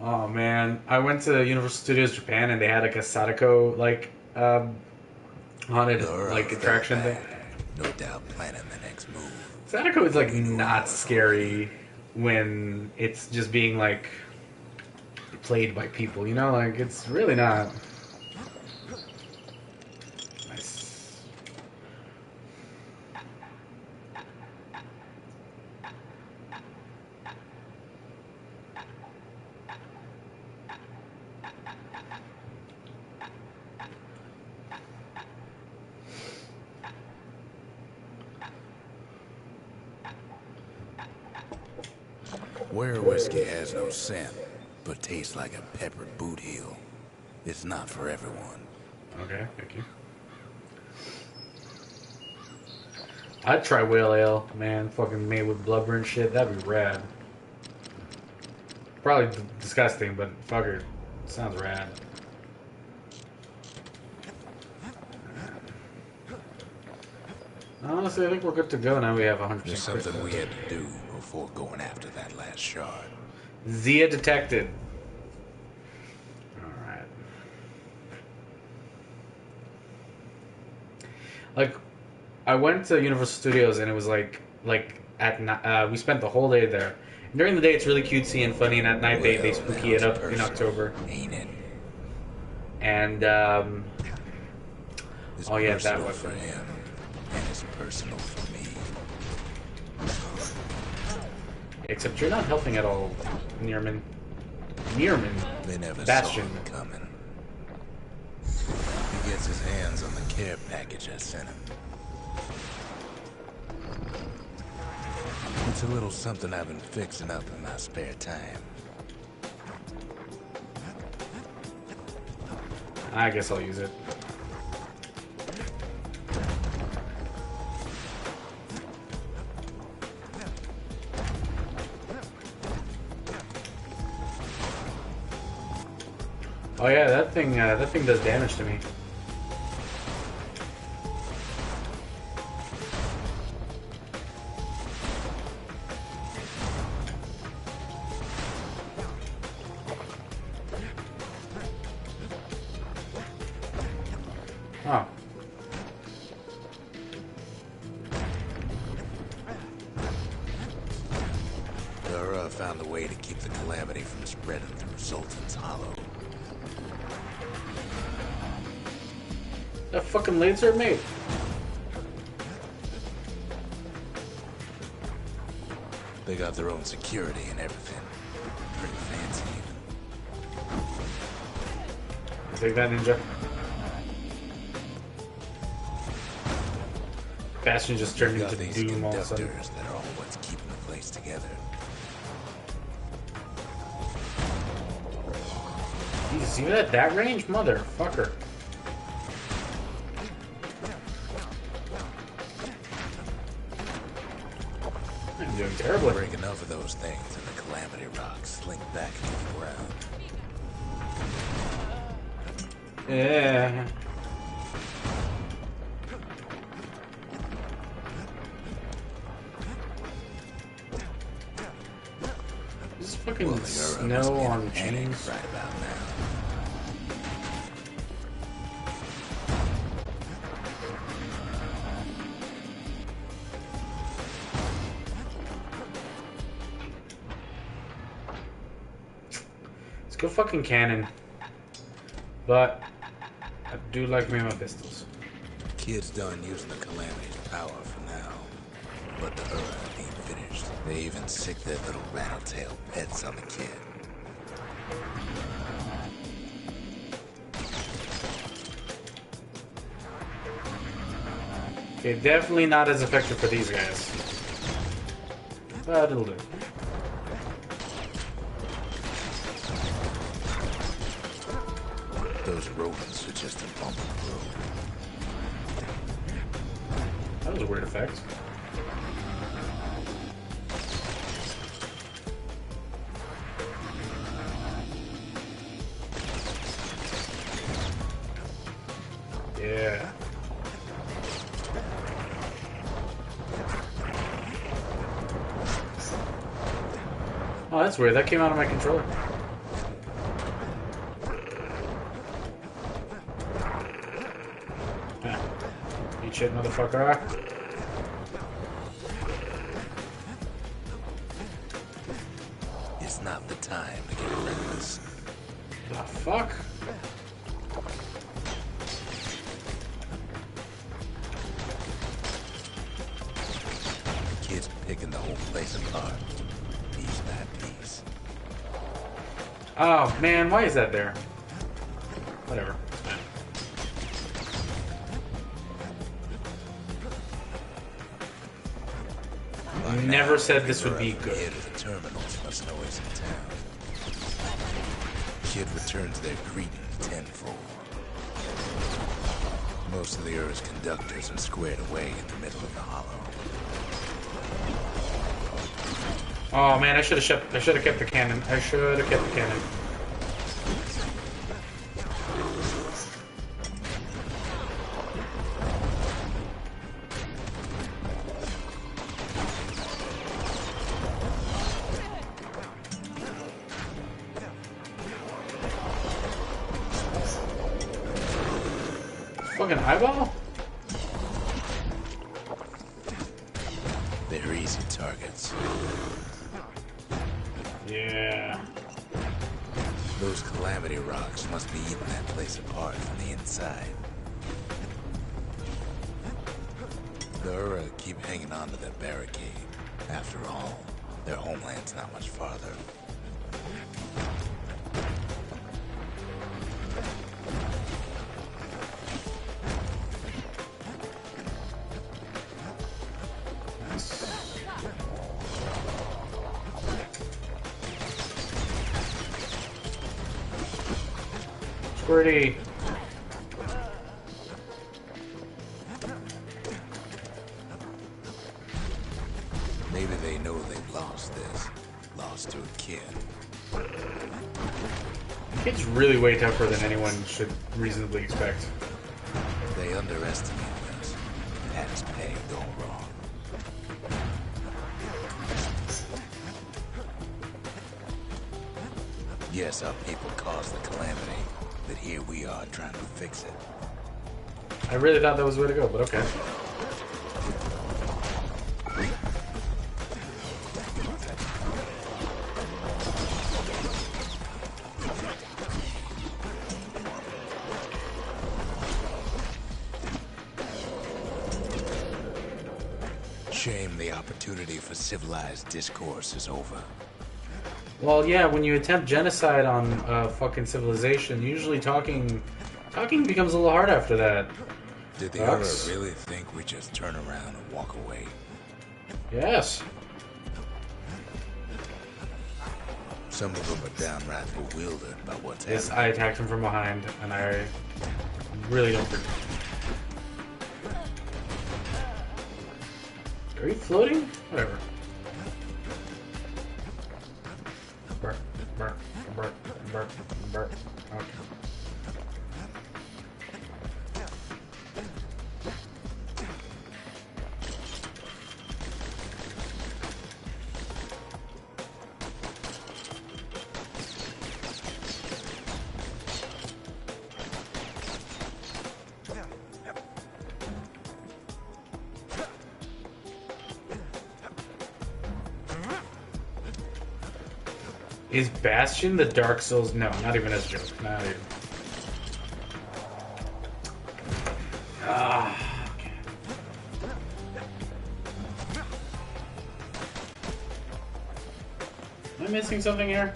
Oh man, I went to Universal Studios Japan and they had like a Sadako haunted like attraction thing. No doubt planning the next move. Sadako is like not scary when it's just being like played by people, you know, like it's really not. Nice. Where whiskey has no scent, but tastes like a peppered boot heel. It's not for everyone. Okay, thank you. I'd try whale ale, man. Fucking made with blubber and shit. That'd be rad. Probably disgusting, but fuck it. Sounds rad. Honestly, I think we're good to go now. We have 100%. There's something we had to do before going after that last shard. Zia detected. Alright. Like, I went to Universal Studios and it was like at we spent the whole day there. And during the day it's really cutesy and funny, and at night they spooky it up in October. Ain't it? And It's oh yeah, that personal one. for him, and it's personal for me. Except you're not helping at all, Nearman. They never Bastion. saw him coming. He gets his hands on the care package I sent him. It's a little something I've been fixing up in my spare time. I guess I'll use it. Oh yeah, that thing does damage to me. Oh. Dara found a way to keep the calamity from spreading through Sultan's Hollow. That fucking laser mate. They got their own security and everything. Pretty fancy. Take that, ninja. Bastion just turned We got into these Doom all of a sudden. conductors that are all what's keeping the place together. Jesus, even at that range? Motherfucker. I'm doing terribly. Break enough of those things and the calamity rocks slink back into the ground. Yeah. This is fucking Well, the Ura must snow be in a on panic chains. right about now. Let's go fucking cannon. But I do like me my pistols. Kid's done using the calamity's power for now. But the Ura ain't finished. They even sick their little rattletail pets on the kid. Okay, definitely not as effective for these guys. But it'll do. Those rodents are just a bump in the road. That was a weird effect. Yeah. Oh, that's weird. That came out of my controller. Eat shit, motherfucker. It's not the time to get reckless. The fuck? The kid's picking the whole place apart. Piece by piece. Oh, man, why is that there? Whatever. I never said this would be good. Head of the terminals must know he's in town. Kid returns their greeting tenfold. Most of the Earth's conductors are squared away in the middle of the hollow. Oh man, I should have kept the cannon. I should have kept the cannon. Fucking eyeball? They're easy targets. Yeah. Those calamity rocks must be eating that place apart from the inside. They'll keep hanging on to that barricade. After all, their homeland's not much farther. Pretty. Maybe they know they've lost this. Lost to a kid. Kid's really way tougher than anyone should reasonably expect. They underestimate us. Had his pay gone wrong. Yes, our people caused the calamity, but here we are trying to fix it. I really thought that was the way to go, but okay. Shame the opportunity for civilized discourse is over. Well, yeah, when you attempt genocide on fucking civilization, usually talking becomes a little hard after that. Did the Earth really think we just turn around and walk away? Yes. Some of them are downright bewildered by what's Yes, happening. I attacked him from behind, and I really don't think... Are you floating? Whatever. Burp, burp, burp, burp, burp. Okay. Is Bastion the Dark Souls? No, not even as a joke. Not even. Ah, okay. Am I missing something here?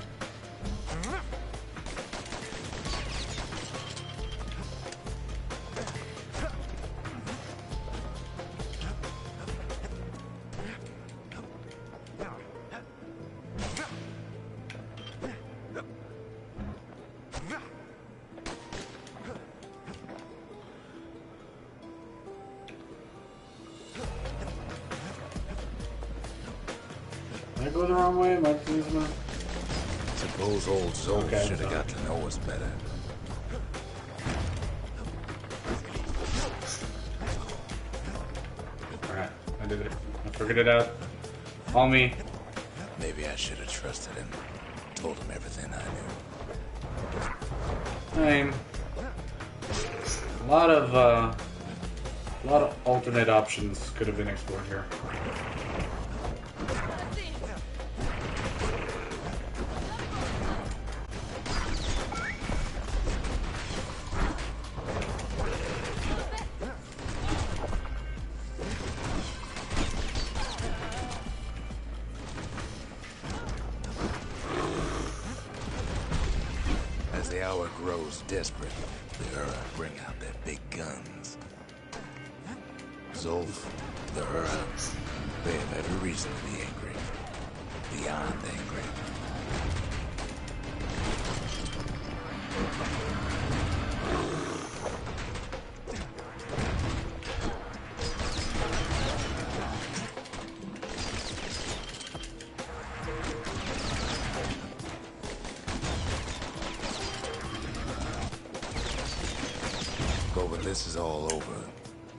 Did I go the wrong way? Am I losing my... Suppose old Zoe Okay, should have so- got to know us better. did it. I figured it out. Call me. Maybe I should have trusted him. Told him everything I knew. I mean, a lot of alternate options could have been explored here. As the hour grows desperate, the Ura bring out their big guns. Zolf, the Ura, they have every reason to be angry. Beyond angry. But when this is all over,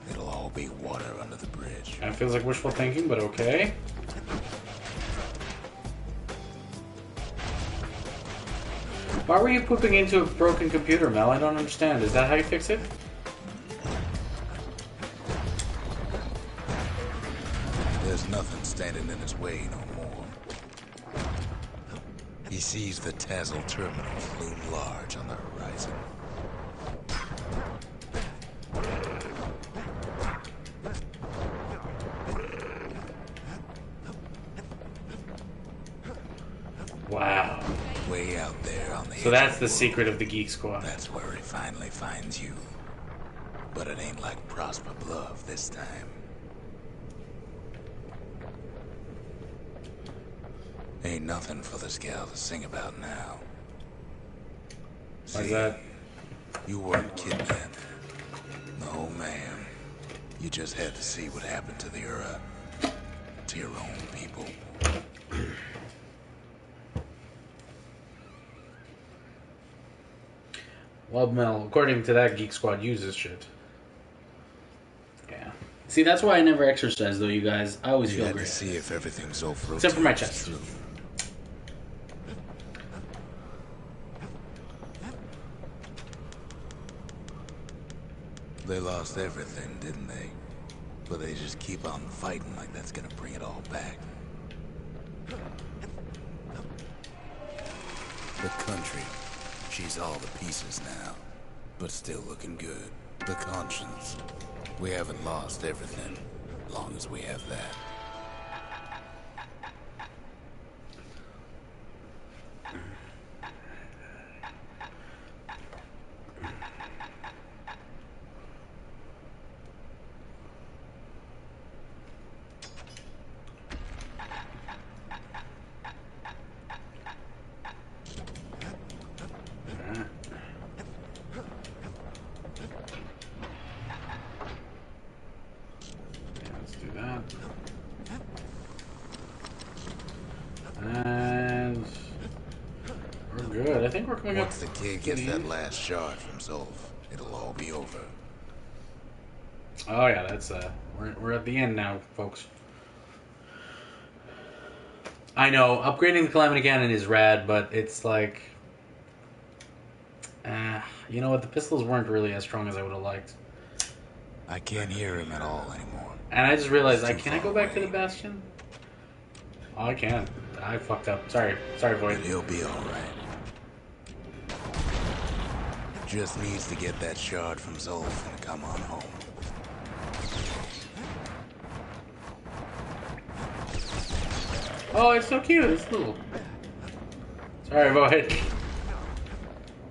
it'll all be water under the bridge. That feels like wishful thinking, but okay. Why were you pooping into a broken computer, Mel? I don't understand. Is that how you fix it? There's nothing standing in his way no more. He sees the Tazzle terminals loom large on the horizon. Wow. Way out there on the So that's the secret of the Geek Squad. That's where he finally finds you. But it ain't like Prosper Bluff this time. Ain't nothing for this gal to sing about now. Why's See, that? you weren't kidnapped. No, ma'am. You just had to see what happened to the Ura. To your own people. Well, Mel, according to that, Geek Squad uses shit. Yeah. See, that's why I never exercise, though, you guys. I always You feel had great. to see if everything's over. Except for my chest. They lost everything, didn't they? But they just keep on fighting like that's gonna bring it all back. The country, she's all the pieces now, but still looking good. The conscience, we haven't lost everything, long as we have that. Let's do that. And we're good. I think we're coming up. Once the kid gets that last shard from Zolf, it'll all be over. Oh yeah, that's we're at the end now, folks. I know upgrading the Calamity Cannon is rad, but it's like, you know what? The pistols weren't really as strong as I would have liked. I can't hear him at all anymore. And I just realized, It's too can I far go back to away. the Bastion? Oh, I can. I fucked up. Sorry, Void. But he'll be alright. Just needs to get that shard from Zolf and come on home. Oh, it's so cute. It's little. Sorry, Void.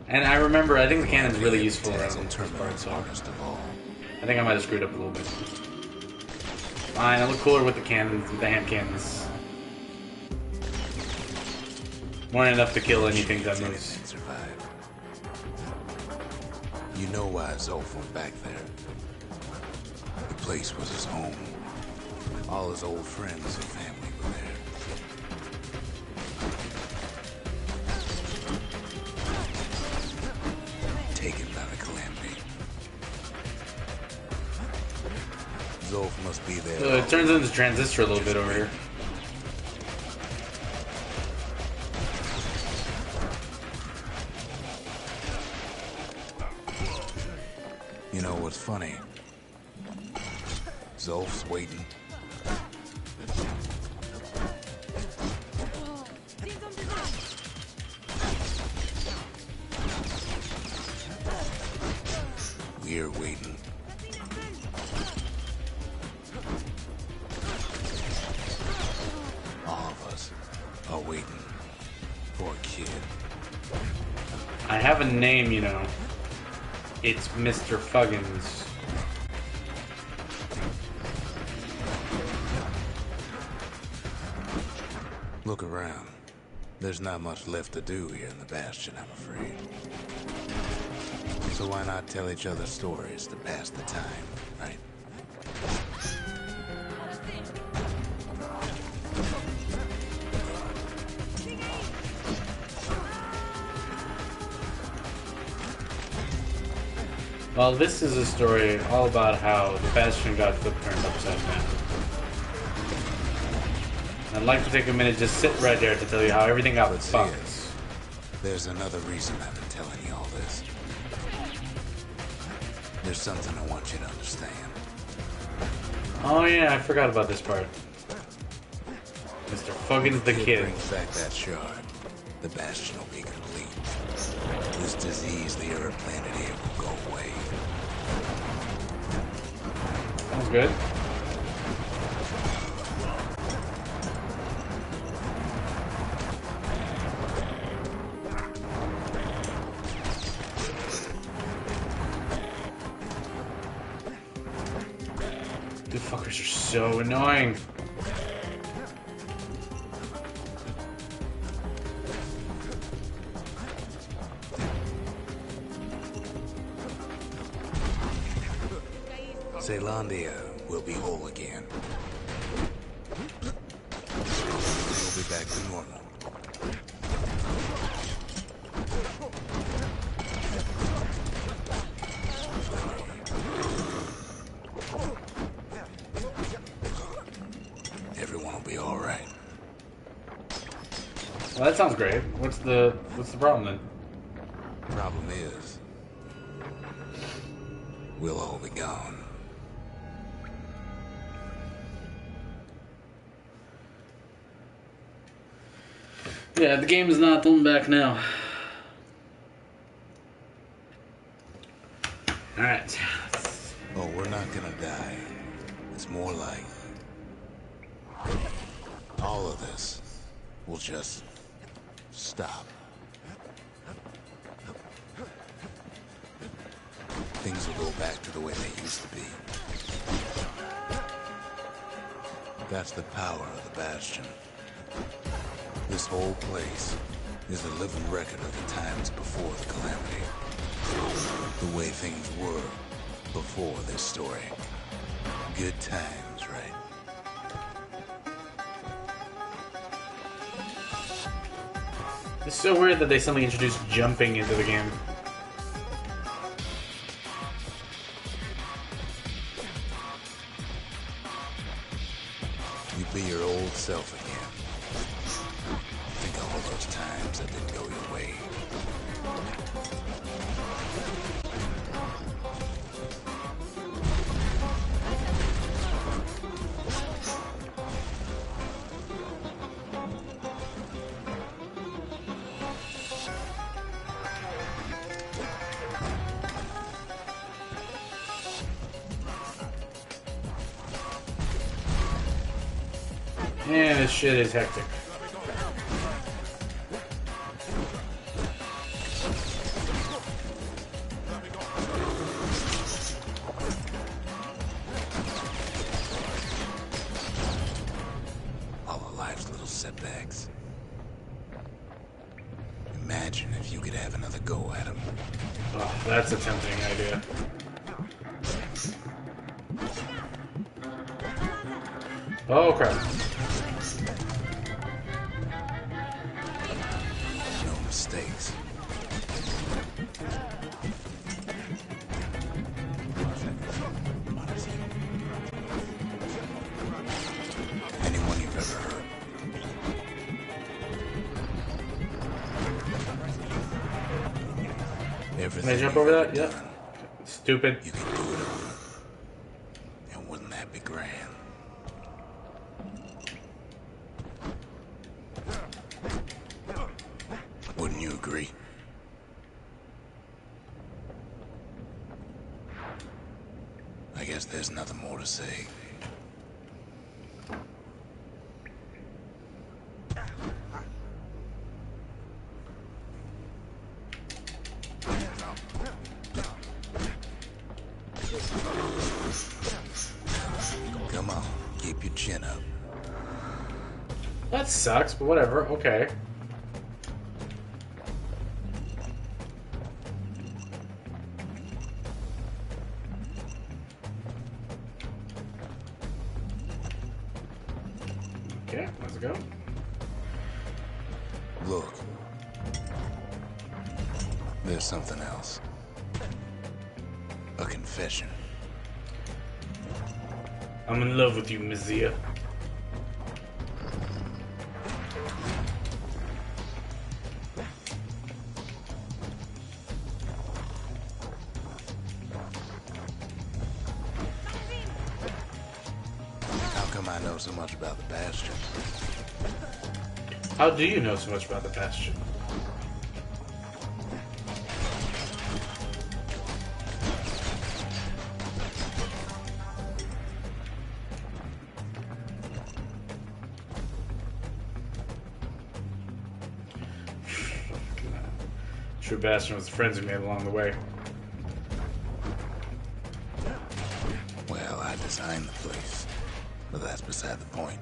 And I remember, I think the cannon's really useful around this part, so I think I might have screwed up a little bit. Fine, I look cooler with the cannons, with the hand cannons. More than enough to kill anything that moves. Survive. You know why Zolf went back there. The place was his home. All his old friends and family were there. Taken by the Calamity. Zolf must be there. It turns into transistor a little bit over here. You know what's funny? Zolf's waiting. We're waiting. All of us are waiting for a kid. I have a name, you know. It's Mr. Fuggins. Look around. There's not much left to do here in the Bastion, I'm afraid. So why not tell each other stories to pass the time, right? Well, this is a story all about how the Bastion got turned upside down. I'd like to take a minute, just sit right there to tell you how everything got fucked. There's another reason I've been telling you all this. There's something I want you to understand. Oh yeah, I forgot about this part. Mr. Fuggins the Kid. Brings back that shard. The Bastion will be complete. This disease the Earth planted here will go away. Sounds good. You fuckers are so annoying. Zealandia will be whole again. We'll be back to normal. Everyone will be all right. Well, that sounds great. What's the problem then? Problem is, we'll all be gone. Yeah, the game is not going back now. Alright. Oh, we're not gonna die. It's more like all of this will just stop. Things will go back to the way they used to be. That's the power of the Bastion. This whole place is a living record of the times before the calamity. The way things were before this story. Good times, right? It's so weird that they suddenly introduced jumping into the game. You be your old self again. Think of all those times that didn't go your way. Man, this shit is hectic. All of life's little setbacks. Imagine if you could have another go at them. Oh, that's a tempting idea. Oh crap. No mistakes. Everything jump you've over ever that? Yep. done, Stupid. you can do it over. And wouldn't that be grand? Wouldn't you agree? I guess there's nothing more to say. Come on, keep your chin up. That sucks, but whatever. Okay. Okay, let's go. Look. There's something else. A confession. I'm in love with you, Mizia. How come I know so much about the Bastion? How do you know so much about the Bastion? True Bastion was the friends we made along the way. Well, I designed the place, but that's beside the point.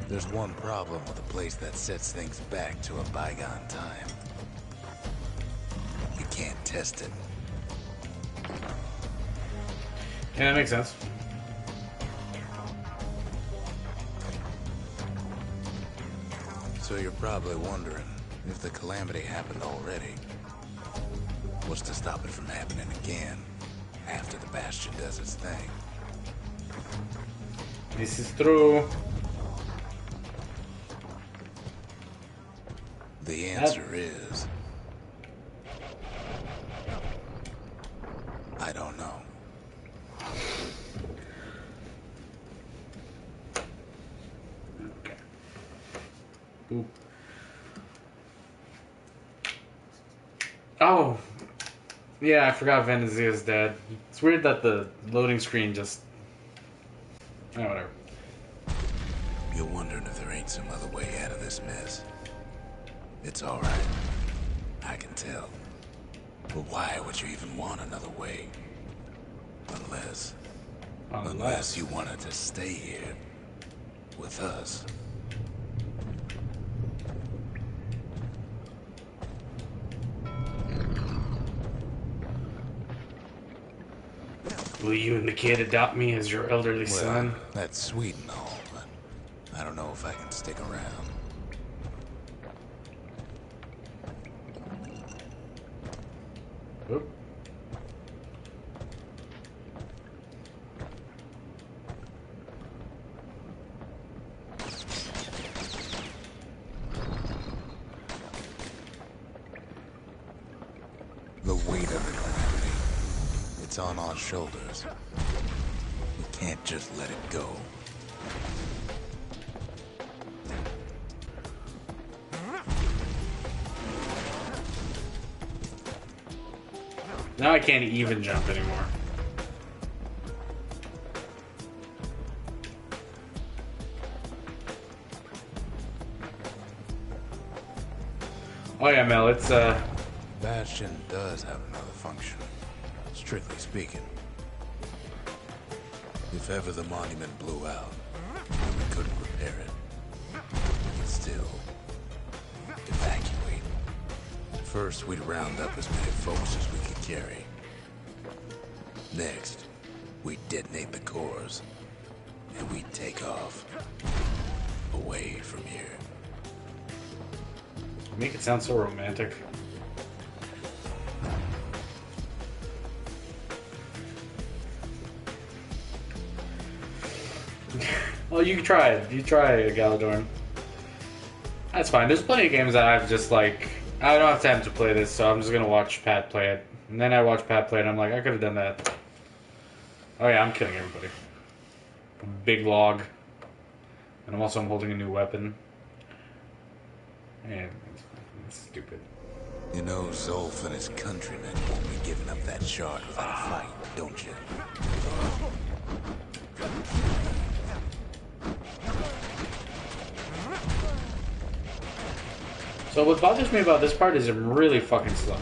There's one problem with a place that sets things back to a bygone time. You can't test it. Yeah, that makes sense. So you're probably wondering if the calamity happened already. What's to stop it from happening again after the Bastion does its thing? This is true. The answer is... I don't know. Okay. Boop. Oh! Yeah, I forgot Venezia's dead. It's weird that the loading screen just... Oh, whatever. You're wondering if there ain't some other way out of this mess. It's alright. I can tell. But why would you even want another way? Unless you wanted to stay here with us. Will you and the kid adopt me as your elderly son? Well, that's sweet and all, but I don't know if I can stick around. Oop. The weight of the calamity. It's on our shoulders. We can't just let it go. Now I can't even jump anymore. Oh yeah, Mel, it's Bastion does have another function, strictly speaking. If ever the monument blew out, and we couldn't repair it, we could still evacuate. First, we'd round up as many folks as we could carry. Next, we'd detonate the cores, and we'd take off away from here. you make it sound so romantic. Oh, you tried. You try, Galadorn. That's fine. There's plenty of games that I've just like... I don't have time to play this, so I'm just gonna watch Pat play it. And then I watch Pat play it, and I'm like, I could have done that. Oh yeah, I'm killing everybody. Big log. And I'm holding a new weapon. And it's stupid. You know Zolf and his countrymen won't be giving up that shard without a fight, don't you? So what bothers me about this part is I'm really fucking slow.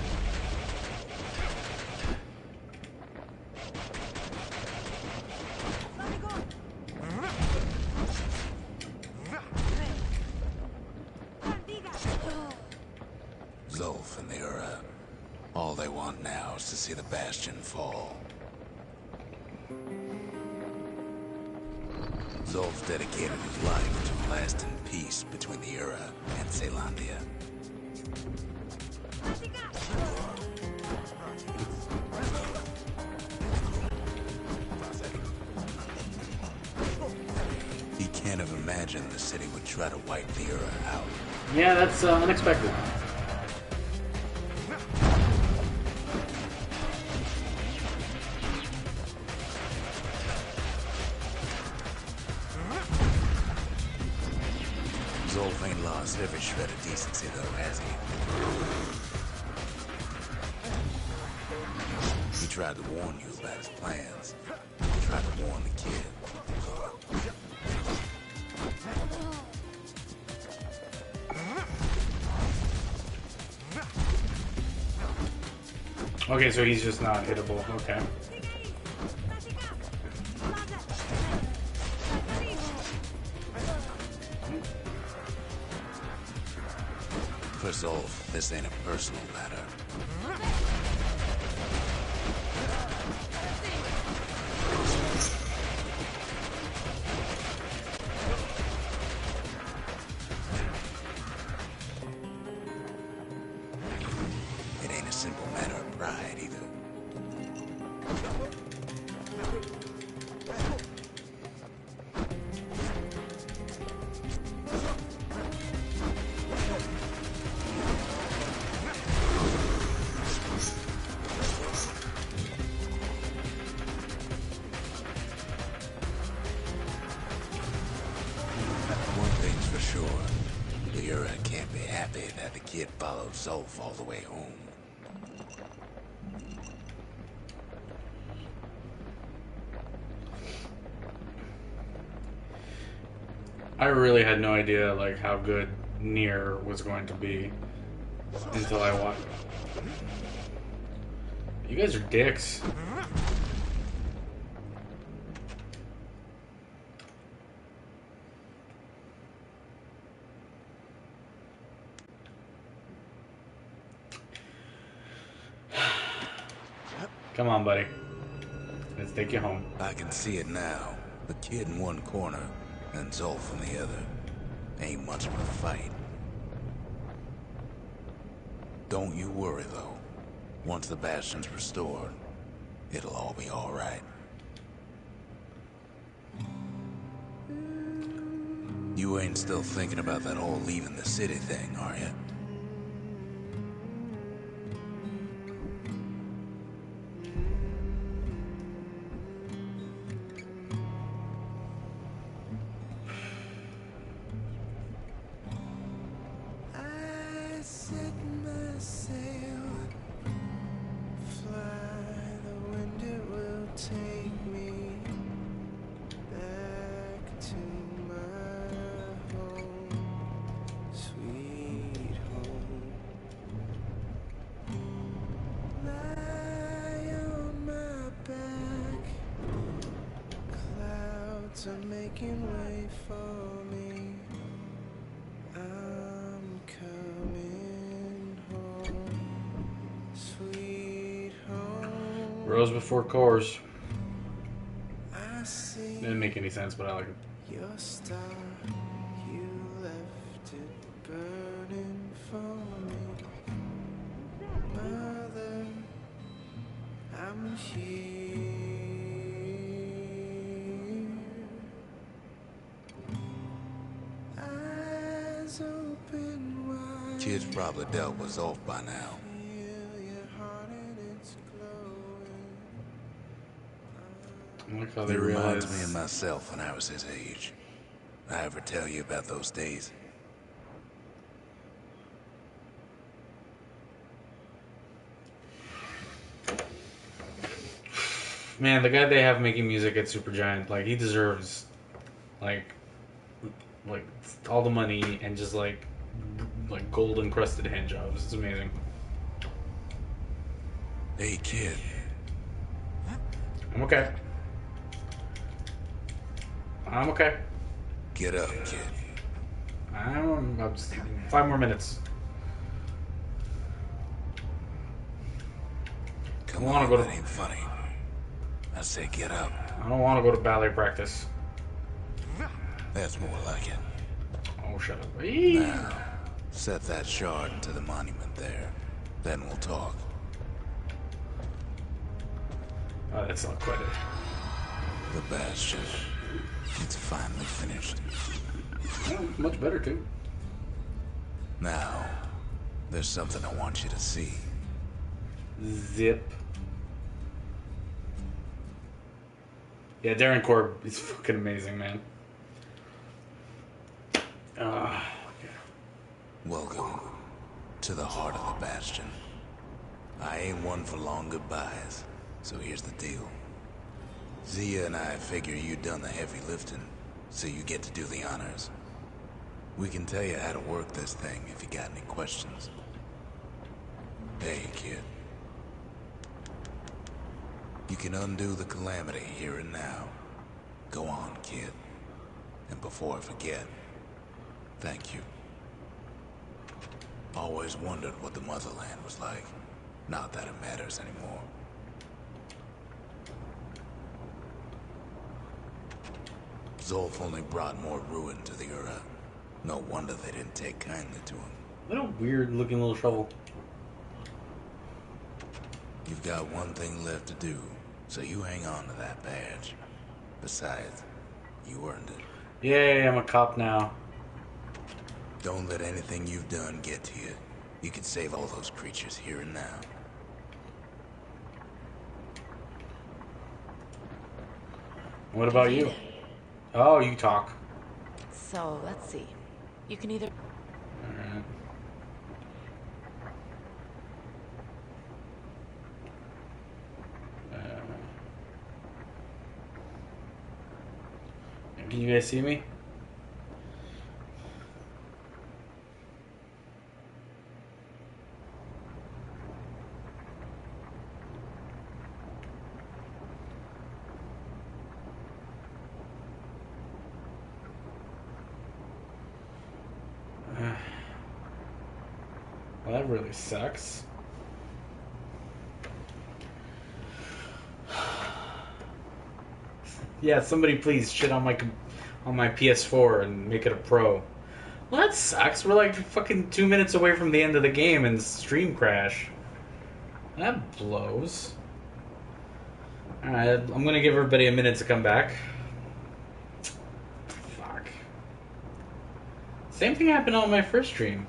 Zolf and the Ura. All they want now is to see the Bastion fall. Zolf dedicated his life to lasting peace between the Ura and Zealandia. He can't have imagined the city would try to wipe the Ura out. Yeah, that's unexpected. Zolf ain't lost every shred of decency, though, has he? He tried to warn you about his plans. He tried to warn the kid. Okay, so he's just not hittable. Okay. For Zolf, this ain't a personal matter. It ain't a simple matter of pride, either. One thing's for sure. The Ura can't be happy that the kid followed Zolf all the way home. I really had no idea like how good Nier was going to be until I watched. You guys are dicks. Come on, buddy. Let's take you home. I can see it now. The kid in one corner, and Zolf in the other. Ain't much of a fight. Don't you worry, though. Once the Bastion's restored, it'll all be alright. You ain't still thinking about that whole leaving the city thing, are you? Are making way for me. I'm coming home, sweet home. Rose before cores. I see Didn't make any sense, but I like it. your star. You left it burning for me. Mother, I'm here. Kid's probably dealt was off by now. I like how He they reminds me realize. of myself when I was his age. I ever tell you about those days? Man, the guy they have making music at Supergiant, like he deserves, like, like all the money and just like gold encrusted hand jobs. It's amazing. Hey, kid. I'm okay. I'm okay. Get up, kid. I'm just 5 more minutes. Come wanna on, go to- that ain't funny. I say get up. I don't want to go to ballet practice. That's more like it. Oh, shut up. Eee. Now, set that shard into the monument there. Then we'll talk. Oh, that's not quite it. The Bastion. It's finally finished. Oh, much better too. Now, there's something I want you to see. Zip. Yeah, Darren Korb is fucking amazing, man. Yeah. Welcome to the heart of the Bastion. I ain't one for long goodbyes, so here's the deal. Zia and I figure you done the heavy lifting, so you get to do the honors. We can tell you how to work this thing if you got any questions. Hey, kid. You can undo the calamity here and now. Go on, kid. And before I forget, thank you. Always wondered what the motherland was like. Not that it matters anymore. Zolf only brought more ruin to the Ura. No wonder they didn't take kindly to him. What a weird looking little shovel. You've got one thing left to do, so you hang on to that badge. Besides, you earned it. Yay, I'm a cop now. Don't let anything you've done get to you. You can save all those creatures here and now. What about Did you? it. Oh, you talk. So, let's see. You can either... Alright. Can you guys see me? Well, that really sucks. Yeah, somebody please shit on my PS4 and make it a Pro. Well, that sucks. We're like fucking 2 minutes away from the end of the game and stream crash. That blows. Alright, I'm gonna give everybody a minute to come back. Fuck. Same thing happened on my first stream.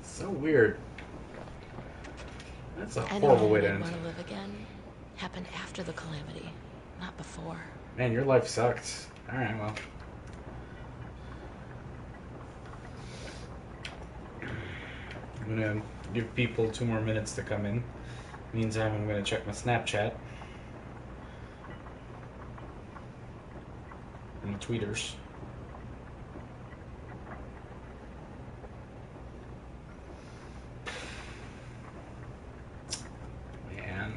So weird. That's a horrible way to end. want to live again happened after the calamity, not before. Man, your life sucked. Alright, well. I'm gonna give people 2 more minutes to come in. Meantime, I'm gonna check my Snapchat. And the tweeters. Man.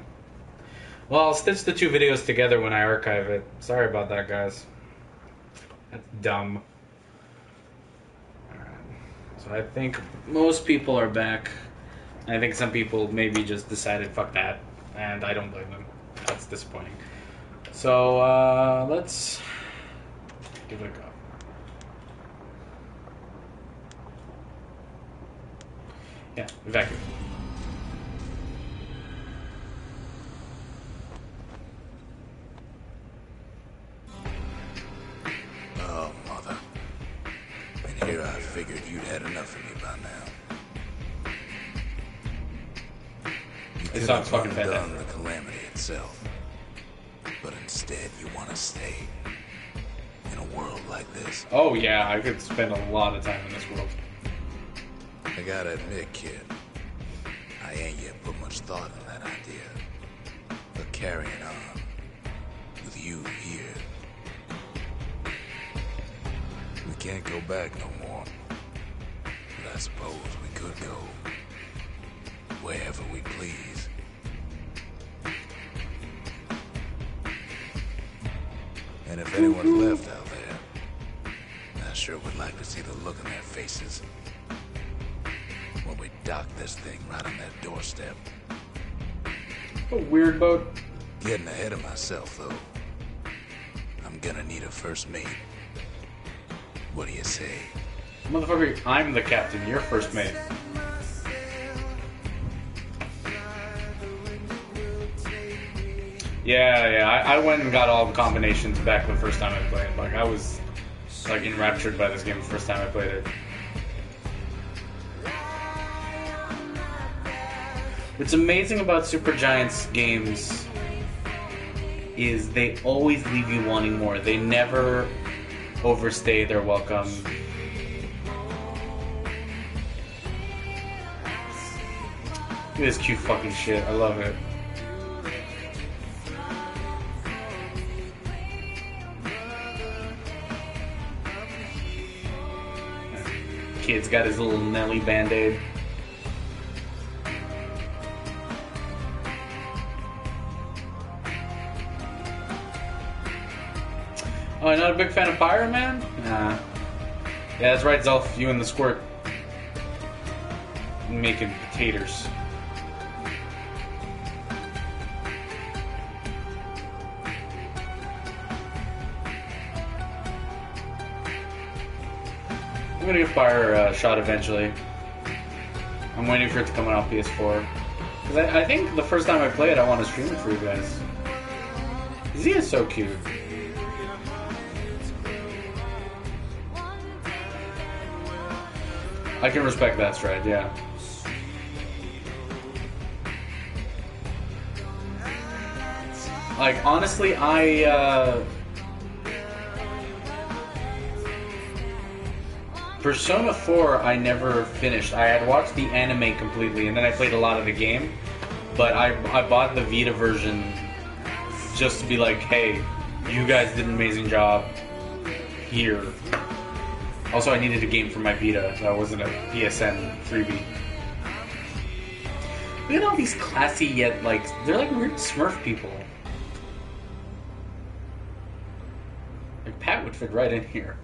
Well, I'll stitch the 2 videos together when I archive it. Sorry about that, guys. That's dumb. Alright. So I think most people are back. I think some people maybe just decided, fuck that. And I don't blame them. That's disappointing. So, let's give it a go. Yeah, vacuum. Oh, mother. I figured you'd had enough of me by now. You could sounds have fucking undone fantastic. the calamity itself, but instead you want to stay in a world like this. Oh yeah, I could spend a lot of time in this world. I gotta admit, kid, I ain't yet put much thought in that idea. But carrying on with you here, we can't go back no more. But I suppose we could go wherever we please. And if anyone's left out there, I sure would like to see the look on their faces when we dock this thing right on that doorstep. A weird boat. Getting ahead of myself, though. I'm gonna need a first mate. What do you say? Motherfucker, I'm the captain, you're first mate. Yeah, I went and got all the combinations back the first time I played. Like, I was, like, enraptured by this game the first time I played it. What's amazing about Supergiant's games is they always leave you wanting more. They never overstay their welcome. Look at this cute fucking shit. I love it. Kid's got his little Nelly Band-Aid. Oh, you're not a big fan of Pyro Man? Nah. Yeah, that's right, Zelf. You and the squirt. Making potatoes. I'm gonna give Fire a shot eventually. I'm waiting for it to come out on PS4. Cause I think the first time I play it, I want to stream it for you guys. Z is so cute. I can respect that stride, yeah. Like, honestly, Persona 4 I never finished. I had watched the anime completely, and then I played a lot of the game. But I bought the Vita version just to be like, hey, you guys did an amazing job here. Also, I needed a game for my Vita. That wasn't a PSN freebie. Look at all these classy yet, like, they're like weird Smurf people. Like, Pat would fit right in here.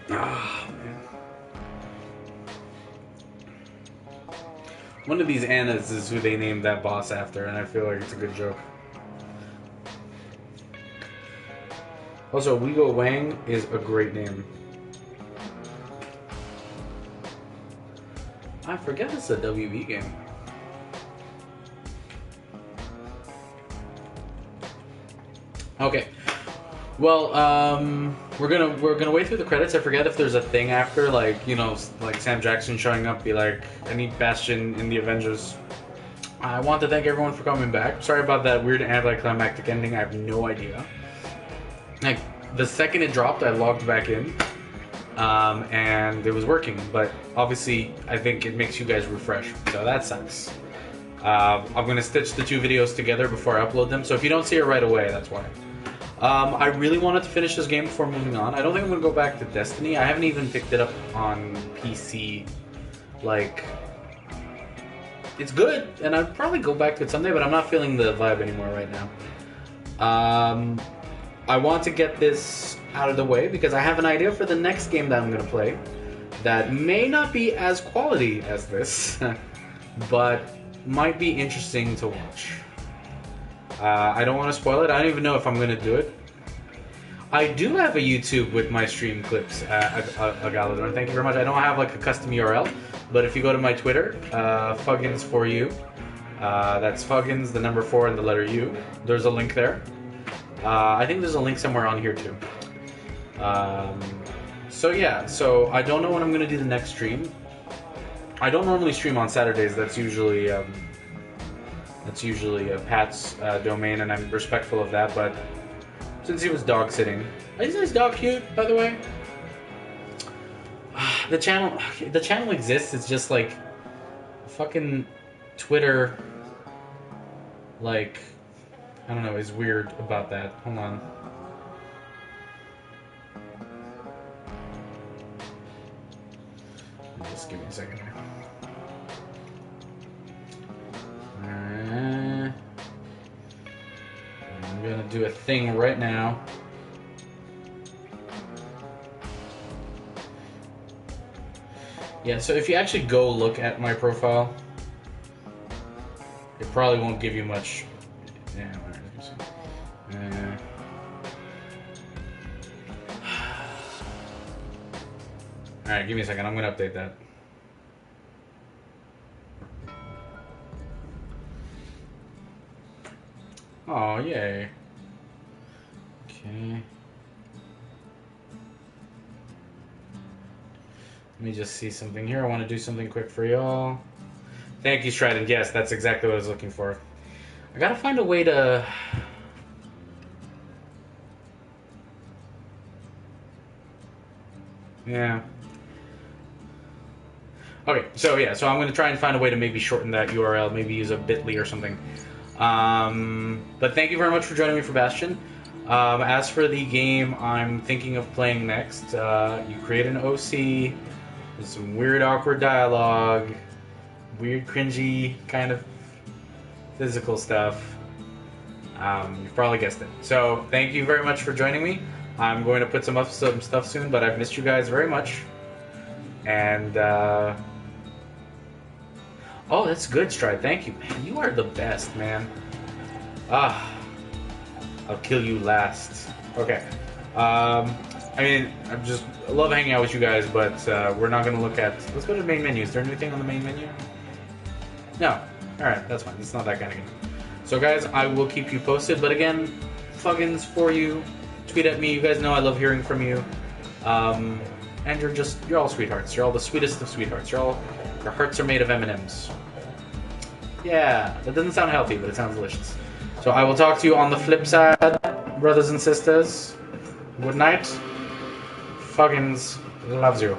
Ah, man. One of these Annas is who they named that boss after, and I feel like it's a good joke. Also, Weigo Wang is a great name. I forget it's a WB game. Okay. Well, we're gonna wait through the credits. I forget if there's a thing after, like, you know, like Sam Jackson showing up, be like, I need Bastion in the Avengers. I want to thank everyone for coming back. Sorry about that weird anticlimactic ending. I have no idea. Like, the second it dropped, I logged back in, and it was working. But obviously, I think it makes you guys refresh, so that sucks. I'm gonna stitch the two videos together before I upload them. So if you don't see it right away, that's why. I really wanted to finish this game before moving on. I don't think I'm going to go back to Destiny. I haven't even picked it up on PC. Like, it's good, and I'd probably go back to it someday, but I'm not feeling the vibe anymore right now. I want to get this out of the way because I have an idea for the next game that I'm going to play that may not be as quality as this, but might be interesting to watch. I don't want to spoil it. I don't even know if I'm going to do it. I do have a YouTube with my stream clips at Galadorn. Thank you very much. I don't have like a custom URL, but if you go to my Twitter, Fuggins for you, that's Fuggins, the number 4 and the letter U. There's a link there. I think there's a link somewhere on here too. So yeah, so I don't know when I'm going to do the next stream. I don't normally stream on Saturdays. That's usually Pat's domain, and I'm respectful of that. But since he was dog sitting, isn't his dog cute, by the way? The channel exists. It's just like fucking Twitter. Like, I don't know, is weird about that. Hold on. Just give me a second here. I'm gonna do a thing right now. Yeah, so if you actually go look at my profile, it probably won't give you much. Yeah, alright, let me see. Alright, give me a second. I'm gonna update that. Oh, yay. Okay. Let me just see something here. I want to do something quick for y'all. Thank you, Stratton. Yes, that's exactly what I was looking for. I gotta find a way to... Yeah. Okay, so yeah, so I'm going to try and find a way to maybe shorten that URL, maybe use a bit.ly or something. But thank you very much for joining me for Bastion. As for the game I'm thinking of playing next, you create an OC with some weird, awkward dialogue, weird, cringy kind of physical stuff. You've probably guessed it. So thank you very much for joining me. I'm going to put some stuff soon, but I've missed you guys very much. And oh, that's good, Stride. Thank you, man. You are the best, man. I'll kill you last. Okay. I mean, I love hanging out with you guys, but we're not gonna look at. Let's go to the main menu. Is there anything on the main menu? No. All right, that's fine. It's not that kind of game. So, guys, I will keep you posted. But again, Fuggins for you. Tweet at me. You guys know I love hearing from you. And you're all sweethearts. You're all the sweetest of sweethearts. Your hearts are made of M&Ms. Yeah, that doesn't sound healthy, but it sounds delicious. So I will talk to you on the flip side, brothers and sisters. Good night. Fuggins loves you.